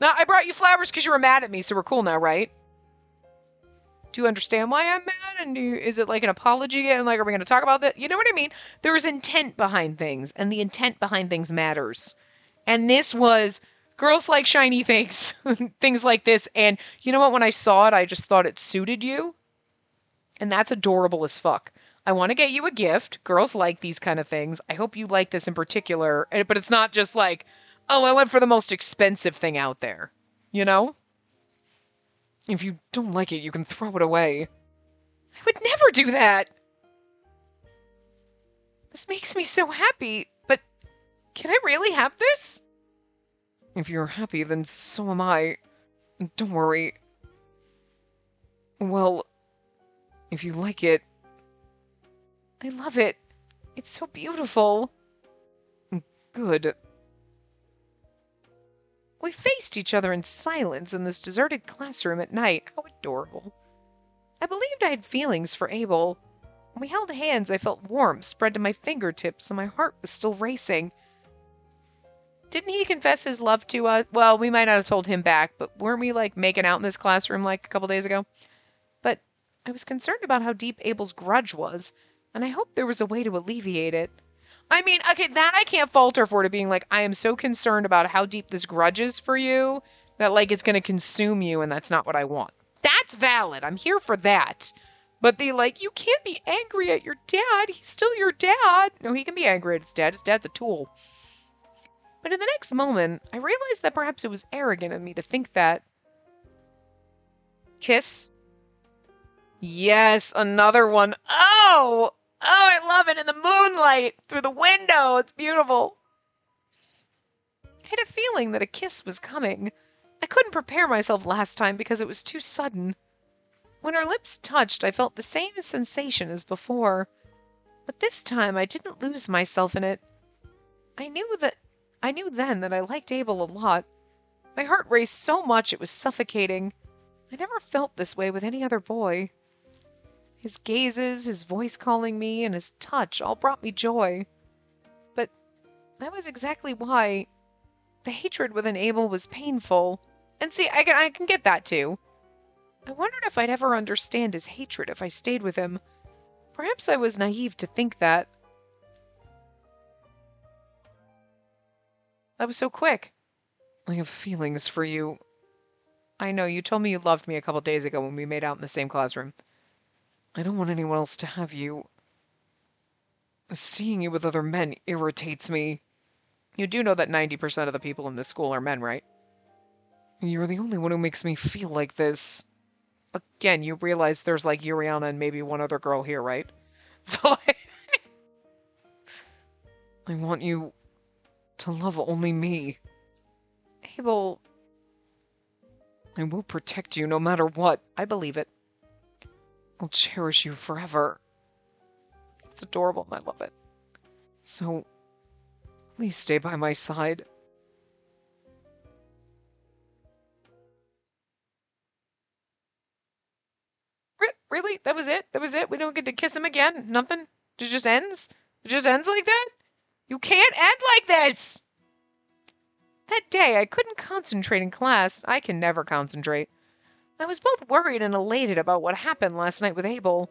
Now, I brought you flowers because you were mad at me, so we're cool now, right? Do you understand why I'm mad? And is it like an apology? And like, are we going to talk about that? You know what I mean? There's intent behind things, and the intent behind things matters. And this was girls like shiny things, things like this. And you know what? When I saw it, I just thought it suited you. And that's adorable as fuck. I want to get you a gift. Girls like these kind of things. I hope you like this in particular. But it's not just like, oh, I went for the most expensive thing out there. You know? If you don't like it, you can throw it away. I would never do that. This makes me so happy, but can I really have this? If you're happy, then so am I. Don't worry. Well, if you like it, I love it. It's so beautiful. Good. We faced each other in silence in this deserted classroom at night. How adorable. I believed I had feelings for Abel. When we held hands, I felt warmth spread to my fingertips, and my heart was still racing. Didn't he confess his love to us? Well, we might not have told him back, but weren't we, like, making out in this classroom, like, a couple days ago? But I was concerned about how deep Abel's grudge was, and I hoped there was a way to alleviate it. I mean, okay, that I can't falter for, to being like, I am so concerned about how deep this grudge is for you that, like, it's going to consume you, and that's not what I want. That's valid. I'm here for that. But the, like, you can't be angry at your dad. He's still your dad. No, he can be angry at his dad. His dad's a tool. But in the next moment, I realized that perhaps it was arrogant of me to think that. Kiss? Yes, another one. Oh! Oh, I love it in the moonlight through the window. It's beautiful. I had a feeling that a kiss was coming. I couldn't prepare myself last time because it was too sudden. When our lips touched, I felt the same sensation as before. But this time I didn't lose myself in it. I knew then that I liked Abel a lot. My heart raced so much it was suffocating. I never felt this way with any other boy. His gazes, his voice calling me, and his touch all brought me joy. But that was exactly why the hatred within Abel was painful. And see, I can get that too. I wondered if I'd ever understand his hatred if I stayed with him. Perhaps I was naive to think that. That was so quick. I have feelings for you. I know, you told me you loved me a couple days ago when we made out in the same classroom. I don't want anyone else to have you. Seeing you with other men irritates me. You do know that 90% of the people in this school are men, right? You're the only one who makes me feel like this. Again, you realize there's like Yuriana and maybe one other girl here, right? So I want you to love only me. Abel, I will protect you no matter what. I believe it. I'll cherish you forever. It's adorable and I love it. So, please stay by my side. Really? That was it? That was it? We don't get to kiss him again? Nothing? It just ends? It just ends like that? You can't end like this! That day, I couldn't concentrate in class. I can never concentrate. I was both worried and elated about what happened last night with Abel.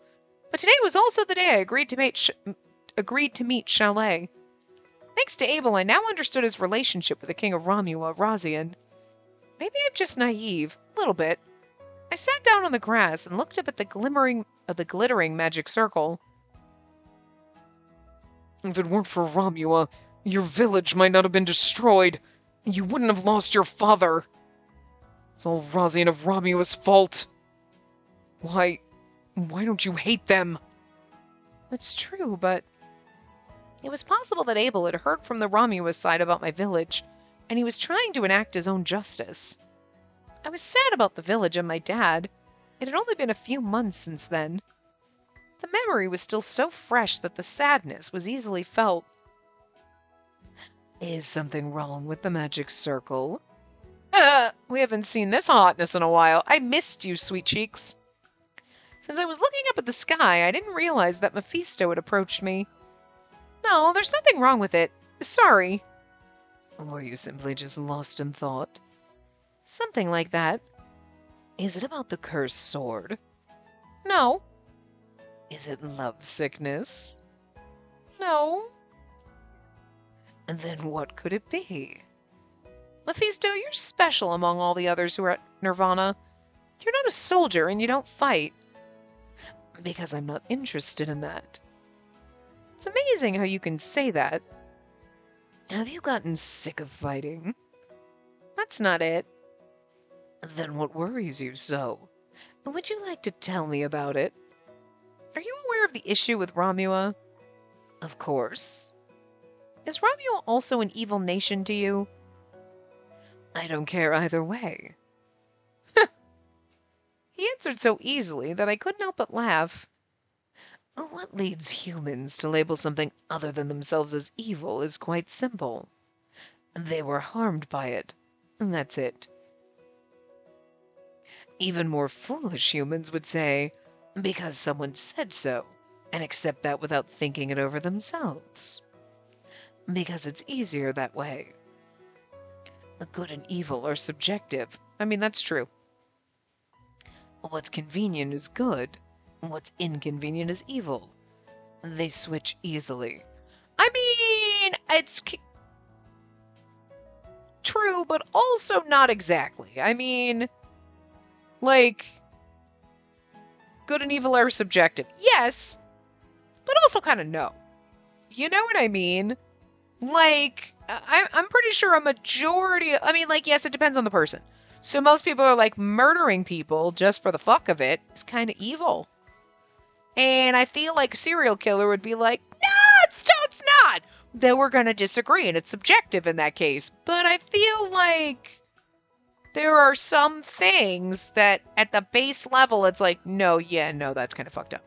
But today was also the day I agreed to meet Chalet. Thanks to Abel, I now understood his relationship with the king of Romua, Razian. Maybe I'm just naive, a little bit. I sat down on the grass and looked up at the glittering magic circle. If it weren't for Romua, your village might not have been destroyed. You wouldn't have lost your father. It's all Razian of Romua's fault. Why don't you hate them? That's true, but it was possible that Abel had heard from the Romua side about my village, and he was trying to enact his own justice. I was sad about the village and my dad. It had only been a few months since then. The memory was still so fresh that the sadness was easily felt. Is something wrong with the magic circle? We haven't seen this hotness in a while. I missed you, sweet cheeks. Since I was looking up at the sky, I didn't realize that Mephisto had approached me. No, there's nothing wrong with it. Sorry. Or you simply just lost in thought? Something like that. Is it about the cursed sword? No. Is it lovesickness? No. And then what could it be? Mephisto, you're special among all the others who are at Nirvana. You're not a soldier and you don't fight. Because I'm not interested in that. It's amazing how you can say that. Have you gotten sick of fighting? That's not it. Then what worries you so? Would you like to tell me about it? Are you aware of the issue with Romua? Of course. Is Romua also an evil nation to you? I don't care either way. He answered so easily that I couldn't help but laugh. What leads humans to label something other than themselves as evil is quite simple. They were harmed by it, and that's it. Even more foolish humans would say, because someone said so, and accept that without thinking it over themselves. Because it's easier that way. Good and evil are subjective. I mean, that's true. What's convenient is good. What's inconvenient is evil. They switch easily. I mean, it's true, but also not exactly. I mean, like, good and evil are subjective. Yes, but also kind of no. You know what I mean? Like, I'm pretty sure a majority, I mean, like, yes, it depends on the person. So most people are like, murdering people just for the fuck of it is kind of evil. And I feel like a serial killer would be like, no, it's not. Then we're going to disagree, and it's subjective in that case. But I feel like there are some things that at the base level, it's like, no, that's kind of fucked up.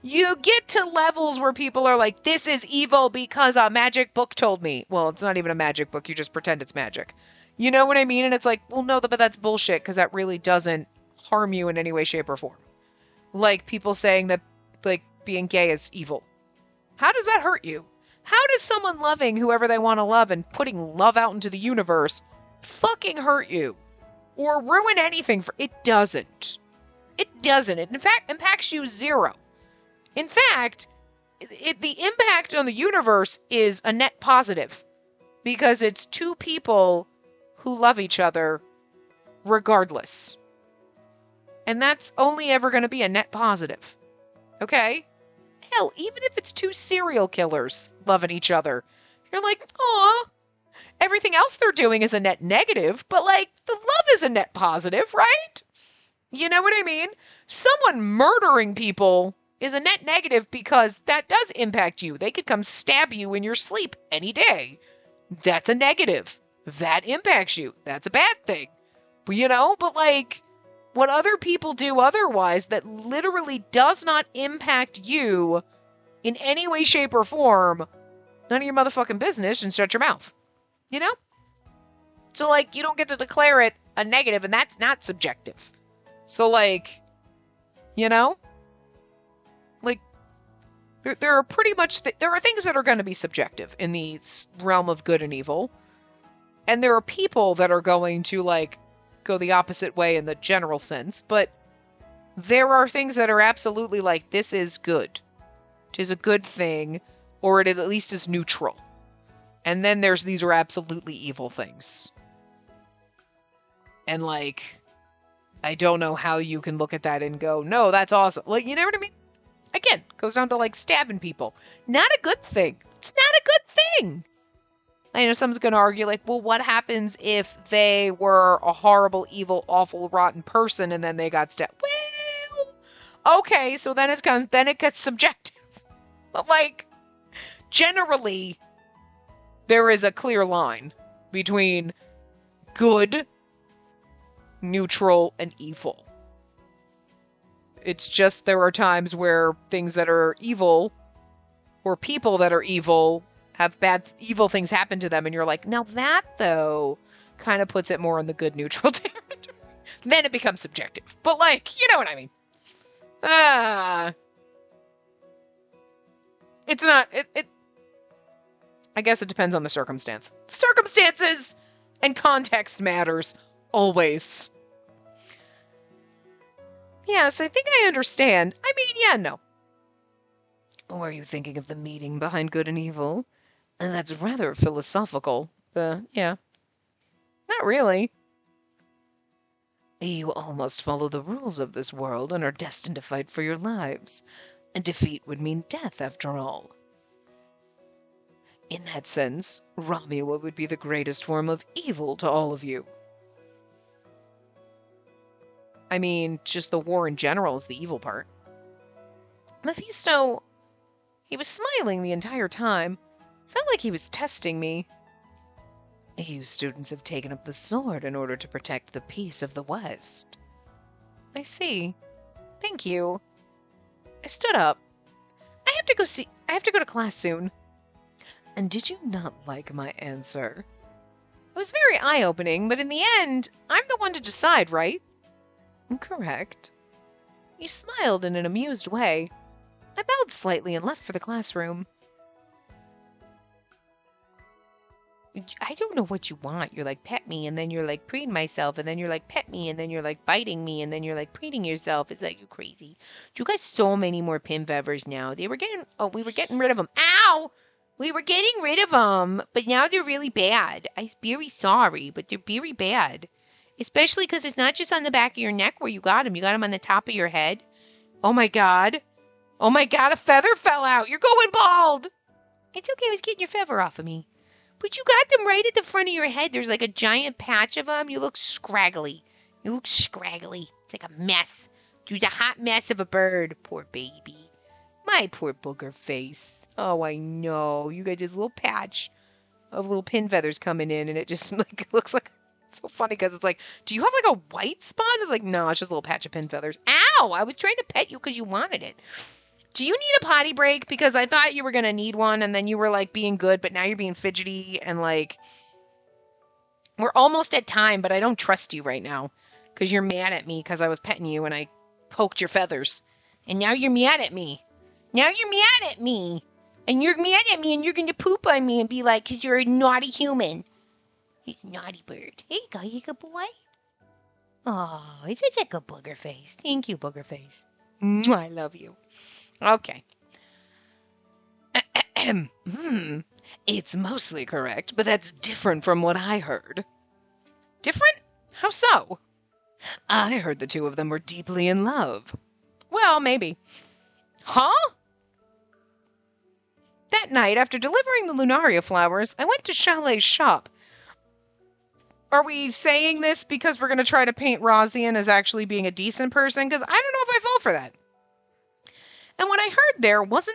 You get to levels where people are like, this is evil because a magic book told me. Well, it's not even a magic book. You just pretend it's magic. You know what I mean? And it's like, well, no, but that's bullshit because that really doesn't harm you in any way, shape, or form. Like people saying that, like, being gay is evil. How does that hurt you? How does someone loving whoever they want to love and putting love out into the universe fucking hurt you? Or ruin anything for... It doesn't. It doesn't. It, in fact, impacts you zero. In fact, the impact on the universe is a net positive. Because it's two people who love each other regardless. And that's only ever going to be a net positive. Okay? Hell, even if it's two serial killers loving each other, you're like, aw, everything else they're doing is a net negative, but like, the love is a net positive, right? You know what I mean? Someone murdering people is a net negative because that does impact you. They could come stab you in your sleep any day. That's a negative. That impacts you. That's a bad thing. But, you know, but like, what other people do otherwise that literally does not impact you in any way, shape, or form, none of your motherfucking business, and shut your mouth. You know? So, like, you don't get to declare it a negative, and that's not subjective. So, like, you know? Like, there are pretty much, there are things that are going to be subjective in the realm of good and evil. And there are people that are going to, like, go the opposite way in the general sense. But there are things that are absolutely like, this is good. It is a good thing, or it at least is neutral. And then there's, these are absolutely evil things. And, like, I don't know how you can look at that and go, no, that's awesome. Like, you know what I mean? Again, goes down to, like, stabbing people. Not a good thing. It's not a good thing. I know someone's going to argue, like, well, what happens if they were a horrible, evil, awful, rotten person and then they got stabbed? Well, okay, so then it gets subjective. But, like, generally, there is a clear line between good, neutral, and evil. It's just there are times where things that are evil, or people that are evil, have evil things happen to them, and you're like, now that, though, kind of puts it more in the good, neutral territory. Then it becomes subjective. But, like, you know what I mean. It's not, I guess it depends on the circumstance. Circumstances and context matters. Always. Yes, I think I understand. I mean, yeah, no. Or are you thinking of the meaning behind good and evil? And that's rather philosophical. Yeah. Not really. You all must follow the rules of this world and are destined to fight for your lives. And defeat would mean death, after all. In that sense, Romeo would be the greatest form of evil to all of you. I mean, just the war in general is the evil part. Mephisto, he was smiling the entire time. Felt like he was testing me. You students have taken up the sword in order to protect the peace of the West. I see. Thank you. I stood up. I have to go to class soon. And did you not like my answer? It was very eye-opening, but in the end, I'm the one to decide, right? Correct. He smiled in an amused way. I bowed slightly and left for the classroom. I don't know what you want. You're like, pet me, and then you're like, preen myself, and then you're like, pet me, and then you're like, biting me, and then you're like, preening yourself. Is that you crazy? You got so many more pin fevers now. We were getting rid of them. Ow! We were getting rid of them, but now they're really bad. I'm very sorry, but they're very bad. Especially because it's not just on the back of your neck where you got them. You got them on the top of your head. Oh my god. Oh my god, a feather fell out. You're going bald. It's okay, I was getting your feather off of me. But you got them right at the front of your head. There's like a giant patch of them. You look scraggly. It's like a mess. You're a hot mess of a bird. Poor baby. My poor booger face. Oh, I know. You got this little patch of little pin feathers coming in, and it just like looks like, it's so funny because it's like, do you have like a white spot? It's like, no, it's just a little patch of pin feathers. Ow! I was trying to pet you because you wanted it. Do you need a potty break? Because I thought you were going to need one, and then you were like being good, but now you're being fidgety, and like, we're almost at time, but I don't trust you right now because you're mad at me because I was petting you and I poked your feathers. And now you're mad at me. And you're mad at me, and you're going to poop on me and be like, because you're a naughty human. He's a naughty bird. Here you go, you good boy. Oh, he's such a good booger face. Thank you, booger face. I love you. Okay. It's mostly correct, but that's different from what I heard. Different? How so? I heard the two of them were deeply in love. Well, maybe. Huh? That night, after delivering the Lunaria flowers, I went to Chalet's shop. Are we saying this because we're going to try to paint Rosian as actually being a decent person? Because I don't know if I fall for that. And what I heard there was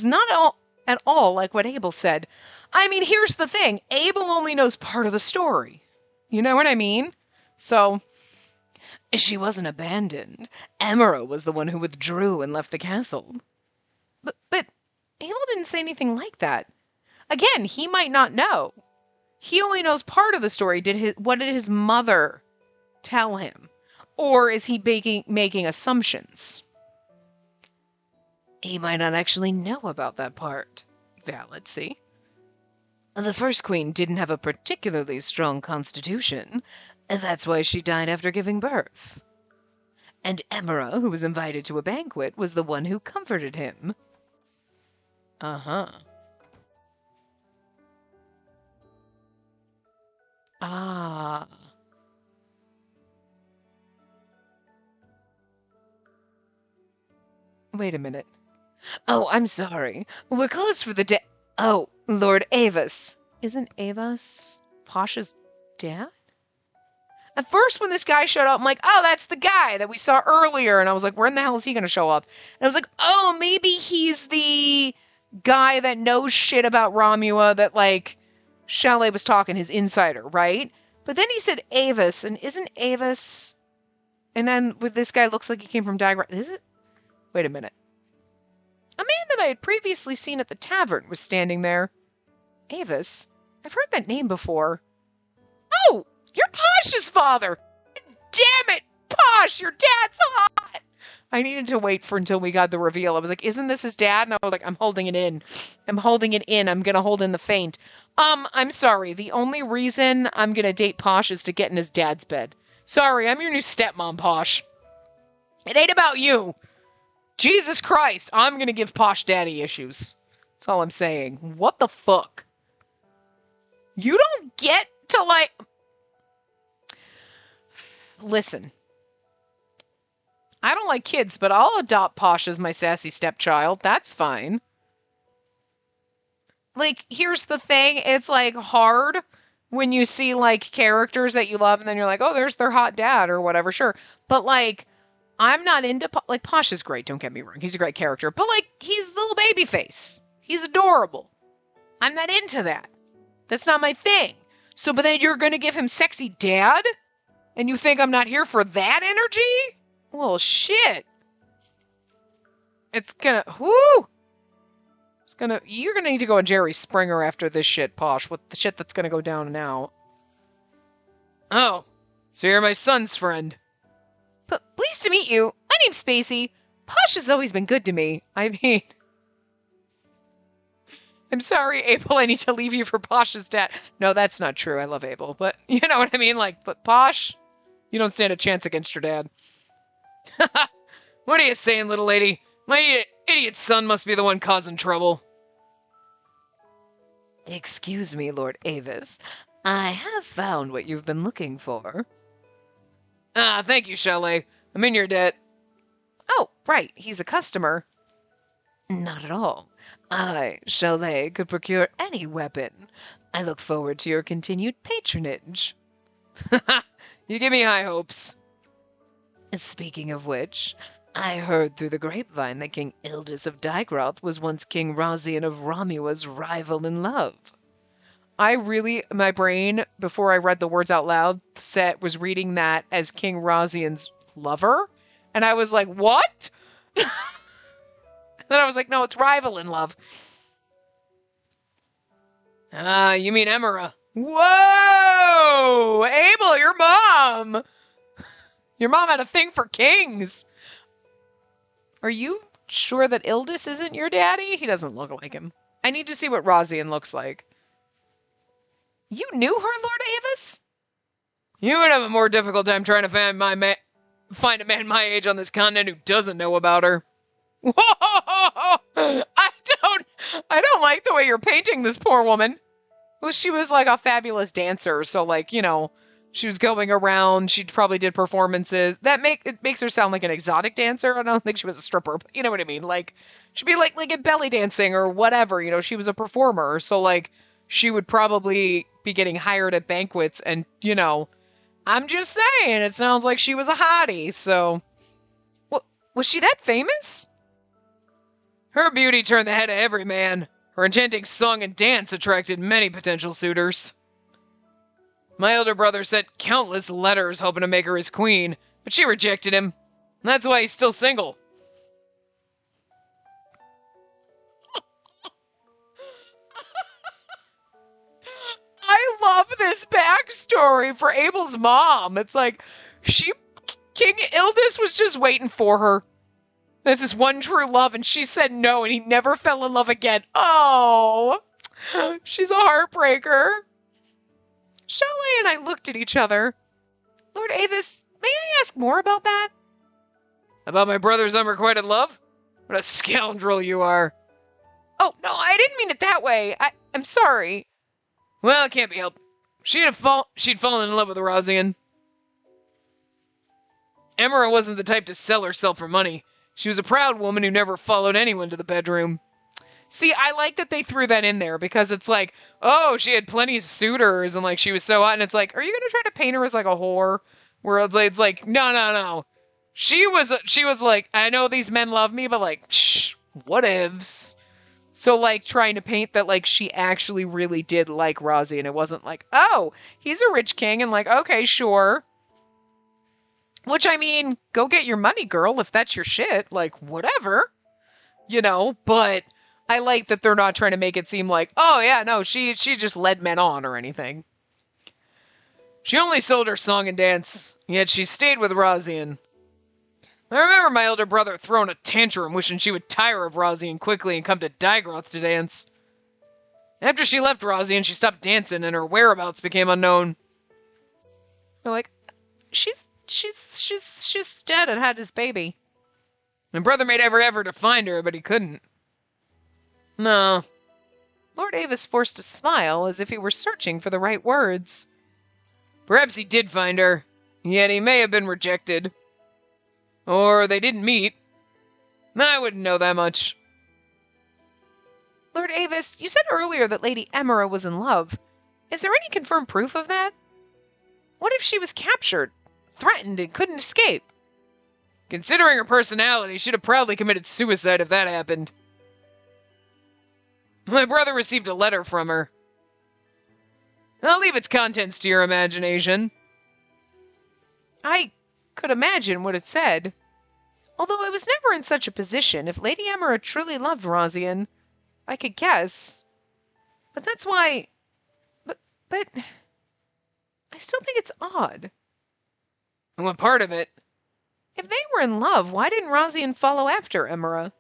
not at all like what Abel said. I mean, here's the thing. Abel only knows part of the story. You know what I mean? So, She wasn't abandoned. Emera was the one who withdrew and left the castle. But Abel didn't say anything like that. Again, he might not know. He only knows part of the story. What did his mother tell him? Or is he making assumptions? He might not actually know about that part. Valid, see? The first queen didn't have a particularly strong constitution. That's why she died after giving birth. And Emera, who was invited to a banquet, was the one who comforted him. Uh-huh. Ah. Wait a minute. Oh, I'm sorry. We're closed for the day. Oh, Lord Avis. Isn't Avas Pasha's dad? At first, when this guy showed up, I'm like, oh, that's the guy that we saw earlier. And I was like, where in the hell is he going to show up? And I was like, oh, maybe he's the guy that knows shit about Romua that, like, Chalet was talking, his insider, right? But then he said Avis, and isn't Avis... And then with this guy looks like he came from Diagram... Is it? Wait a minute. A man that I had previously seen at the tavern was standing there. Avis? I've heard that name before. Oh! You're Posh's father! Damn it! Posh, your dad's hot! I needed to wait until we got the reveal. I was like, isn't this his dad? And I was like, I'm holding it in. I'm holding it in. I'm gonna hold in the faint. I'm sorry. The only reason I'm gonna date Posh is to get in his dad's bed. Sorry, I'm your new stepmom, Posh. It ain't about you. Jesus Christ, I'm gonna give Posh daddy issues. That's all I'm saying. What the fuck? You don't get to, like... Listen. I don't like kids, but I'll adopt Posh as my sassy stepchild. That's fine. Like, here's the thing. It's, like, hard when you see, like, characters that you love, and then you're like, oh, there's their hot dad, or whatever, sure. But, like, I'm not into... Like, Posh is great, don't get me wrong. He's a great character. But, like, he's a little baby face. He's adorable. I'm not into that. That's not my thing. So, but then you're gonna give him sexy dad? And you think I'm not here for that energy? Well, shit. It's gonna... Whoo! It's gonna... You're gonna need to go on Jerry Springer after this shit, Posh, with the shit that's gonna go down now. Oh. So you're my son's friend. But pleased to meet you. My name's Spacey. Posh has always been good to me. I mean... I'm sorry, Abel, I need to leave you for Posh's dad. No, that's not true. I love Abel. But, you know what I mean? Like, but Posh, you don't stand a chance against your dad. What are you saying, little lady? My idiot son must be the one causing trouble. Excuse me, Lord Avis. I have found what you've been looking for. Ah, thank you, Chalet. I'm in your debt. Oh, right. He's a customer. Not at all. I, Chalet, could procure any weapon. I look forward to your continued patronage. You give me high hopes. Speaking of which, I heard through the grapevine that King Ildis of Digroth was once King Razian of Romua's rival in love. My brain, before I read the words out loud, was reading that as King Razian's lover. And I was like, what? Then I was like, no, it's rival in love. Ah, you mean Emera. Whoa! Abel, your mom! Your mom had a thing for kings. Are you sure that Ildis isn't your daddy? He doesn't look like him. I need to see what Razian looks like. You knew her, Lord Avis? You would have a more difficult time trying to find a man my age on this continent who doesn't know about her. Whoa! I don't like the way you're painting this poor woman. Well, she was like a fabulous dancer, so like, you know, she was going around, she probably did performances. It makes her sound like an exotic dancer. I don't think she was a stripper, but you know what I mean? Like, she'd be like a belly dancing or whatever, you know, she was a performer, so like, she would probably be getting hired at banquets and, you know, I'm just saying, it sounds like she was a hottie, so. Well, was she that famous? Her beauty turned the head of every man. Her enchanting song and dance attracted many potential suitors. My elder brother sent countless letters hoping to make her his queen, But she rejected him. That's why he's still single. I love this backstory for Abel's mom. It's like, King Ildis was just waiting for her. That's his one true love, and she said no, and he never fell in love again. Oh, she's a heartbreaker. Chalet and I looked at each other. Lord Avis, may I ask more about that? About my brother's unrequited love? What a scoundrel you are. Oh, no, I didn't mean it that way. I'm sorry. Well, it can't be helped. She'd fallen in love with Rosian. Emera wasn't the type to sell herself for money. She was a proud woman who never followed anyone to the bedroom. See, I like that they threw that in there because it's like, oh, she had plenty of suitors and like she was so hot, and it's like, are you gonna try to paint her as like a whore? Where it's like, no. She was like, I know these men love me, but like, what ifs? So like trying to paint that like she actually really did like Rozzy, and it wasn't like, oh, he's a rich king, and like, okay, sure. Which, I mean, go get your money, girl, if that's your shit. Like, whatever. But I like that they're not trying to make it seem like, oh, yeah, no, she just led men on or anything. She only sold her song and dance, yet she stayed with Rosian. I remember my elder brother throwing a tantrum wishing she would tire of Rosian quickly and come to Digroth to dance. After she left Rosian, she stopped dancing and her whereabouts became unknown. They're like, she's dead and had his baby. My brother made every effort to find her, but he couldn't. No. Lord Avis forced a smile as if he were searching for the right words. Perhaps he did find her, yet he may have been rejected. Or they didn't meet. I wouldn't know that much. Lord Avis, you said earlier that Lady Emera was in love. Is there any confirmed proof of that? What if she was captured, threatened, and couldn't escape? Considering her personality, she'd have probably committed suicide if that happened. My brother received a letter from her. I'll leave its contents to your imagination. I could imagine what it said. Although I was never in such a position, if Lady Emera truly loved Rosian, I could guess. But that's why... But... I still think it's odd. And what part of it? If they were in love, why didn't Rosian follow after Emera?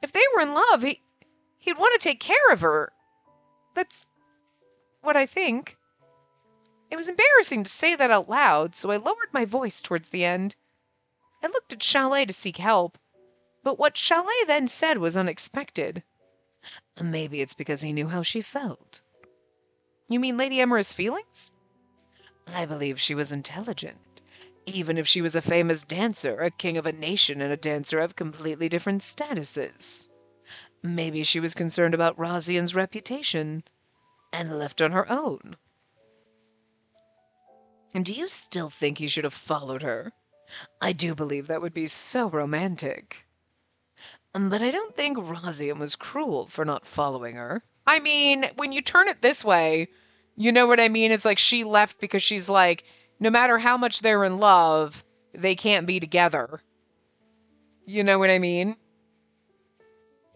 If they were in love, he'd want to take care of her. That's what I think. It was embarrassing to say that out loud, so I lowered my voice towards the end. I looked at Chalet to seek help, but what Chalet then said was unexpected. Maybe it's because he knew how she felt. You mean Lady Emera's feelings? I believe she was intelligent. Even if she was a famous dancer, a king of a nation and a dancer have completely different statuses. Maybe she was concerned about Rosian's reputation and left on her own. And do you still think he should have followed her? I do believe that would be so romantic. But I don't think Rosian was cruel for not following her. I mean, when you turn it this way, you know what I mean? It's like she left because she's like, no matter how much they're in love, they can't be together. You know what I mean?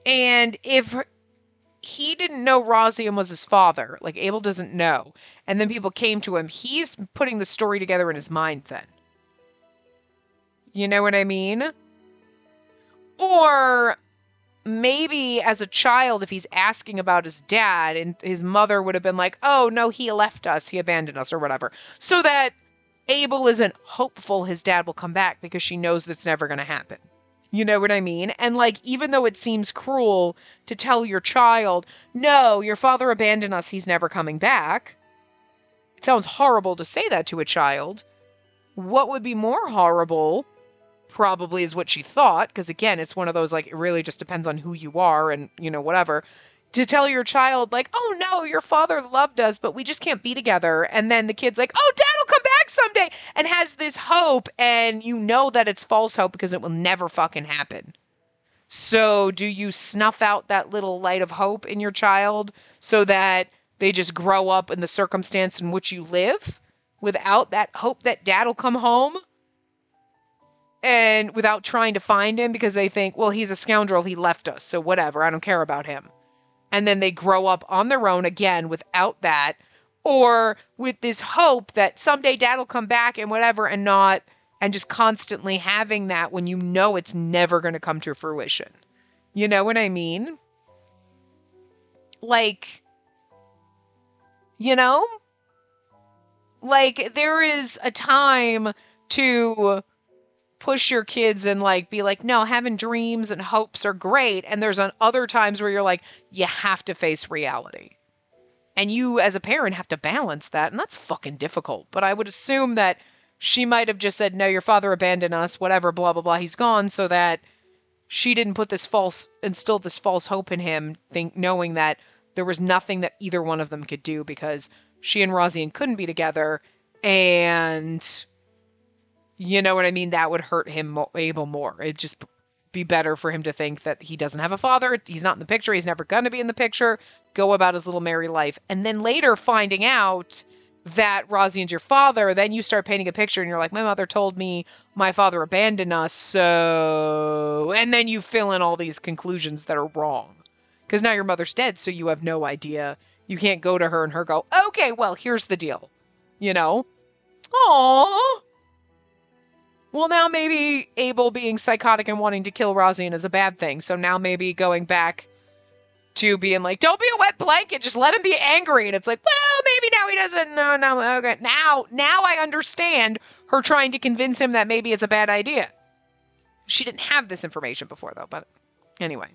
And if he didn't know Rosian was his father, like Abel doesn't know, and then people came to him, he's putting the story together in his mind then. You know what I mean? Or maybe as a child, if he's asking about his dad, and his mother would have been like, oh, no, he left us, he abandoned us, or whatever. So that Abel isn't hopeful his dad will come back because she knows that's never going to happen. You know what I mean? And like, even though it seems cruel to tell your child, no, your father abandoned us, he's never coming back. It sounds horrible to say that to a child. What would be more horrible probably is what she thought, because again, it's one of those, like, it really just depends on who you are and, you know, whatever. To tell your child, like, oh no, your father loved us, but we just can't be together. And then the kid's like, oh, dad will come back someday, and has this hope, and you know that it's false hope because it will never fucking happen. So do you snuff out that little light of hope in your child so that they just grow up in the circumstance in which you live without that hope that dad will come home? and without trying to find him because they think, well, he's a scoundrel, he left us, so whatever, I don't care about him. And then they grow up on their own again without that, or with this hope that someday dad will come back and whatever, and not, and just constantly having that when you know it's never going to come to fruition. You know what I mean? Like, you know? Like, there is a time to push your kids and like be like, no, having dreams and hopes are great. And there's other times where you're like, you have to face reality. And you as a parent have to balance that. And that's fucking difficult. But I would assume that she might have just said, no, your father abandoned us, whatever, blah, blah, blah. He's gone, so that she didn't instill this false hope in him, knowing that there was nothing that either one of them could do because she and Rosian couldn't be together. And you know what I mean? That would hurt him, Abel, more. It'd just be better for him to think that he doesn't have a father. He's not in the picture. He's never going to be in the picture. Go about his little merry life. And then later finding out that Rosian's your father, then you start painting a picture and you're like, my mother told me my father abandoned us, so... And then you fill in all these conclusions that are wrong. Because now your mother's dead, so you have no idea. You can't go to her and her go, okay, well, here's the deal. You know? Aww. Well, now maybe Abel being psychotic and wanting to kill Rosian is a bad thing. So now maybe going back to being like, don't be a wet blanket, just let him be angry. And it's like, well, maybe now he doesn't. No, okay. Now I understand her trying to convince him that maybe it's a bad idea. She didn't have this information before, though. But anyway.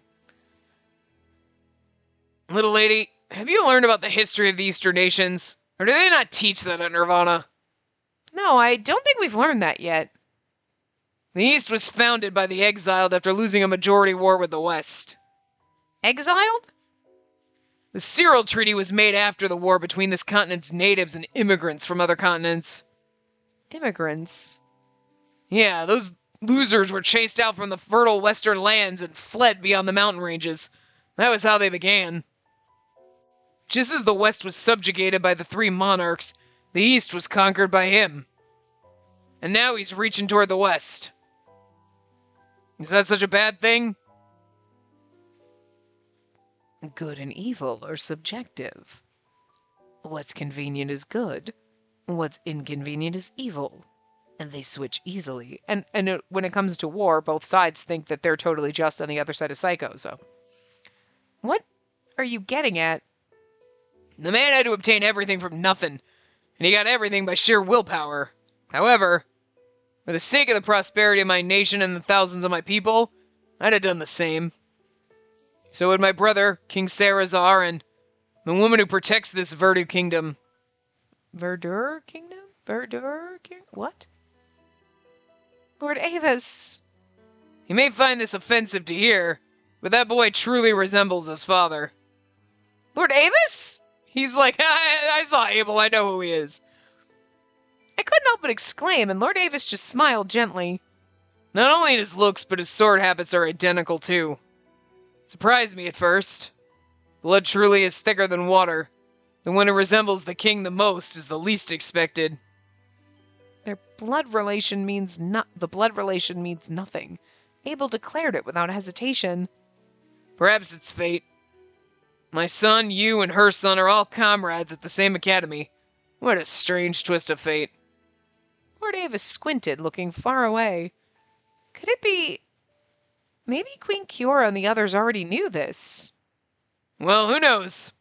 Little lady, have you learned about the history of the Eastern nations? Or do they not teach that at Nirvana? No, I don't think we've learned that yet. The East was founded by the exiled after losing a majority war with the West. Exiled? The Cyril Treaty was made after the war between this continent's natives and immigrants from other continents. Immigrants? Yeah, those losers were chased out from the fertile western lands and fled beyond the mountain ranges. That was how they began. Just as the West was subjugated by the three monarchs, the East was conquered by him. And now he's reaching toward the West. Is that such a bad thing? Good and evil are subjective. What's convenient is good. What's inconvenient is evil. And they switch easily. And when it comes to war, both sides think that they're totally just and the other side is psycho, so. What are you getting at? The man had to obtain everything from nothing, and he got everything by sheer willpower. However, for the sake of the prosperity of my nation and the thousands of my people, I'd have done the same. So would my brother, King Sarazar, and the woman who protects this Verdu kingdom. Verdure kingdom? Verdure kingdom? What? Lord Avis. You may find this offensive to hear, but that boy truly resembles his father. Lord Avis? He's like, I saw Abel, I know who he is. I couldn't help but exclaim, and Lord Avis just smiled gently. Not only in his looks, but his sword habits are identical too. Surprised me at first. Blood truly is thicker than water. The one who resembles the king the most is the least expected. The blood relation means nothing. Abel declared it without hesitation. Perhaps it's fate. My son, you, and her son are all comrades at the same academy. What a strange twist of fate. Lord Avis squinted, looking far away. Could it be... Maybe Queen Kiora and the others already knew this. Well, who knows?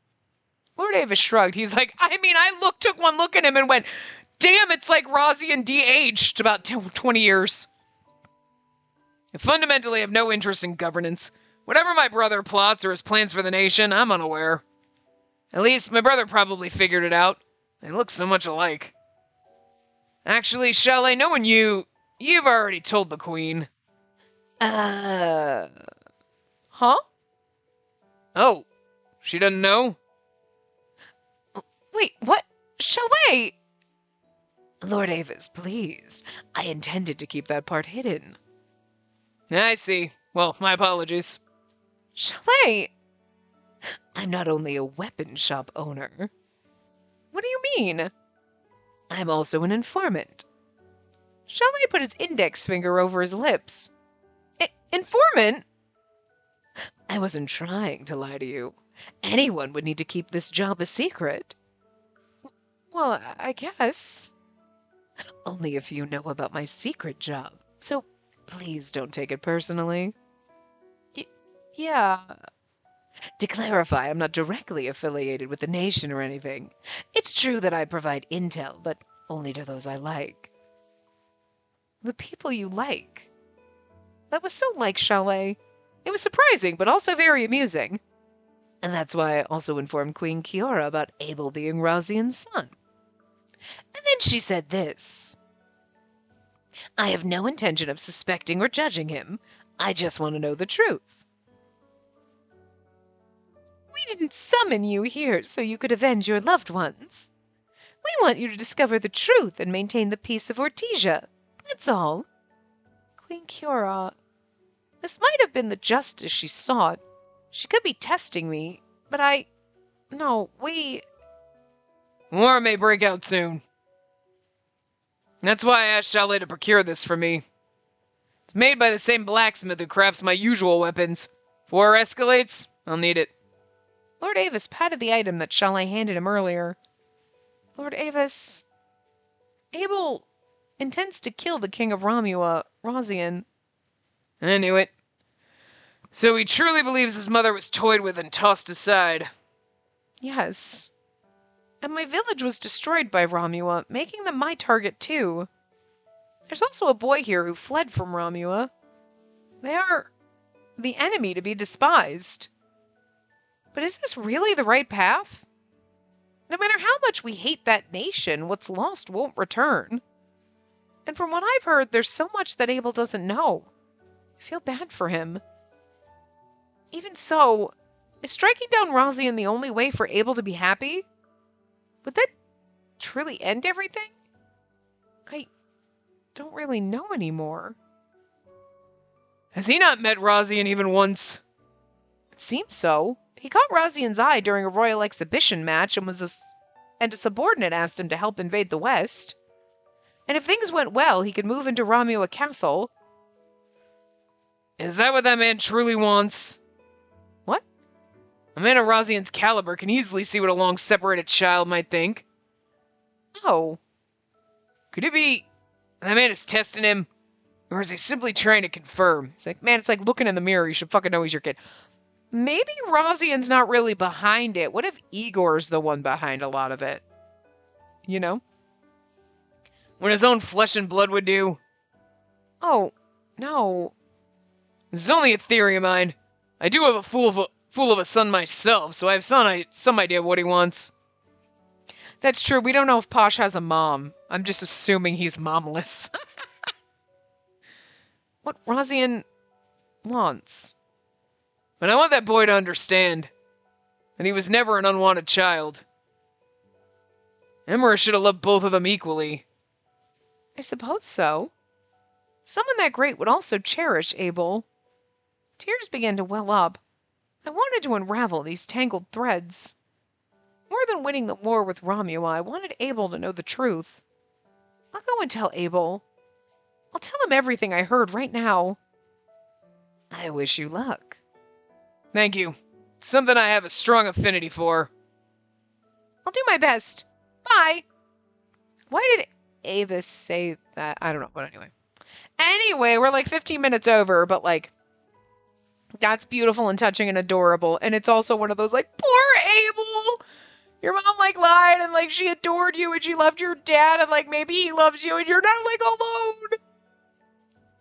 Lord Avis shrugged. He's like, I took one look at him and went, damn, it's like Rosian de-aged about 20 years. I fundamentally have no interest in governance. Whatever my brother plots or his plans for the nation, I'm unaware. At least, my brother probably figured it out. They look so much alike. Actually, Chalet, knowing you've already told the queen. Huh? Oh, she doesn't know? Wait, what? Chalet! Lord Avis, please. I intended to keep that part hidden. I see. Well, my apologies. Chalet! I'm not only a weapon shop owner. What do you mean? I'm also an informant. Chalet put his index finger over his lips. Informant? I wasn't trying to lie to you. Anyone would need to keep this job a secret. Well, I guess. Only if you know about my secret job, so please don't take it personally. Yeah. To clarify, I'm not directly affiliated with the nation or anything. It's true that I provide intel, but only to those I like. The people you like? That was so like Chalet. It was surprising, but also very amusing. And that's why I also informed Queen Kiora about Abel being Razian's son. And then she said this. I have no intention of suspecting or judging him. I just want to know the truth. We didn't summon you here so you could avenge your loved ones. We want you to discover the truth and maintain the peace of Ortesia. That's all. Queen Kiora, this might have been the justice she sought. She could be testing me, but War may break out soon. That's why I asked Chalet to procure this for me. It's made by the same blacksmith who crafts my usual weapons. If war escalates, I'll need it. Lord Avis patted the item that Chalet handed him earlier. Lord Avis, Abel intends to kill the king of Ramua, Razian. I knew it. So he truly believes his mother was toyed with and tossed aside. Yes. And my village was destroyed by Ramua, making them my target too. There's also a boy here who fled from Ramua. They are the enemy to be despised. But is this really the right path? No matter how much we hate that nation, what's lost won't return. And from what I've heard, there's so much that Abel doesn't know. I feel bad for him. Even so, is striking down Razian the only way for Abel to be happy? Would that truly end everything? I don't really know anymore. Has he not met Razian even once? It seems so. He caught Razian's eye during a royal exhibition match and a subordinate asked him to help invade the West. And if things went well, he could move into Ramua Castle. Is that what that man truly wants? What? A man of Razian's caliber can easily see what a long-separated child might think. Oh. Could it be that man is testing him? Or is he simply trying to confirm? It's like, man, it's like looking in the mirror. You should fucking know he's your kid. Maybe Razian's not really behind it. What if Igor's the one behind a lot of it? You know? When his own flesh and blood would do? Oh, no. This is only a theory of mine. I do have a fool of a son myself, so I have some idea of what he wants. That's true. We don't know if Posh has a mom. I'm just assuming he's momless. What Razian wants. But I want that boy to understand that he was never an unwanted child. Emperor should have loved both of them equally. I suppose so. Someone that great would also cherish Abel. Tears began to well up. I wanted to unravel these tangled threads. More than winning the war with Ramua, I wanted Abel to know the truth. I'll go and tell Abel. I'll tell him everything I heard right now. I wish you luck. Thank you. Something I have a strong affinity for. I'll do my best. Bye. Why did Avis say that? I don't know, but anyway. Anyway, we're like 15 minutes over, but like, that's beautiful and touching and adorable. And it's also one of those like, poor Abel. Your mom like lied and like she adored you and she loved your dad and like maybe he loves you and you're not like alone.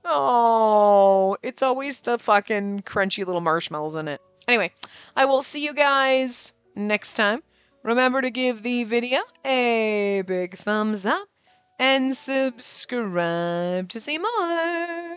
Oh, it's always the fucking crunchy little marshmallows in it. Anyway, I will see you guys next time. Remember to give the video a big thumbs up and subscribe to see more.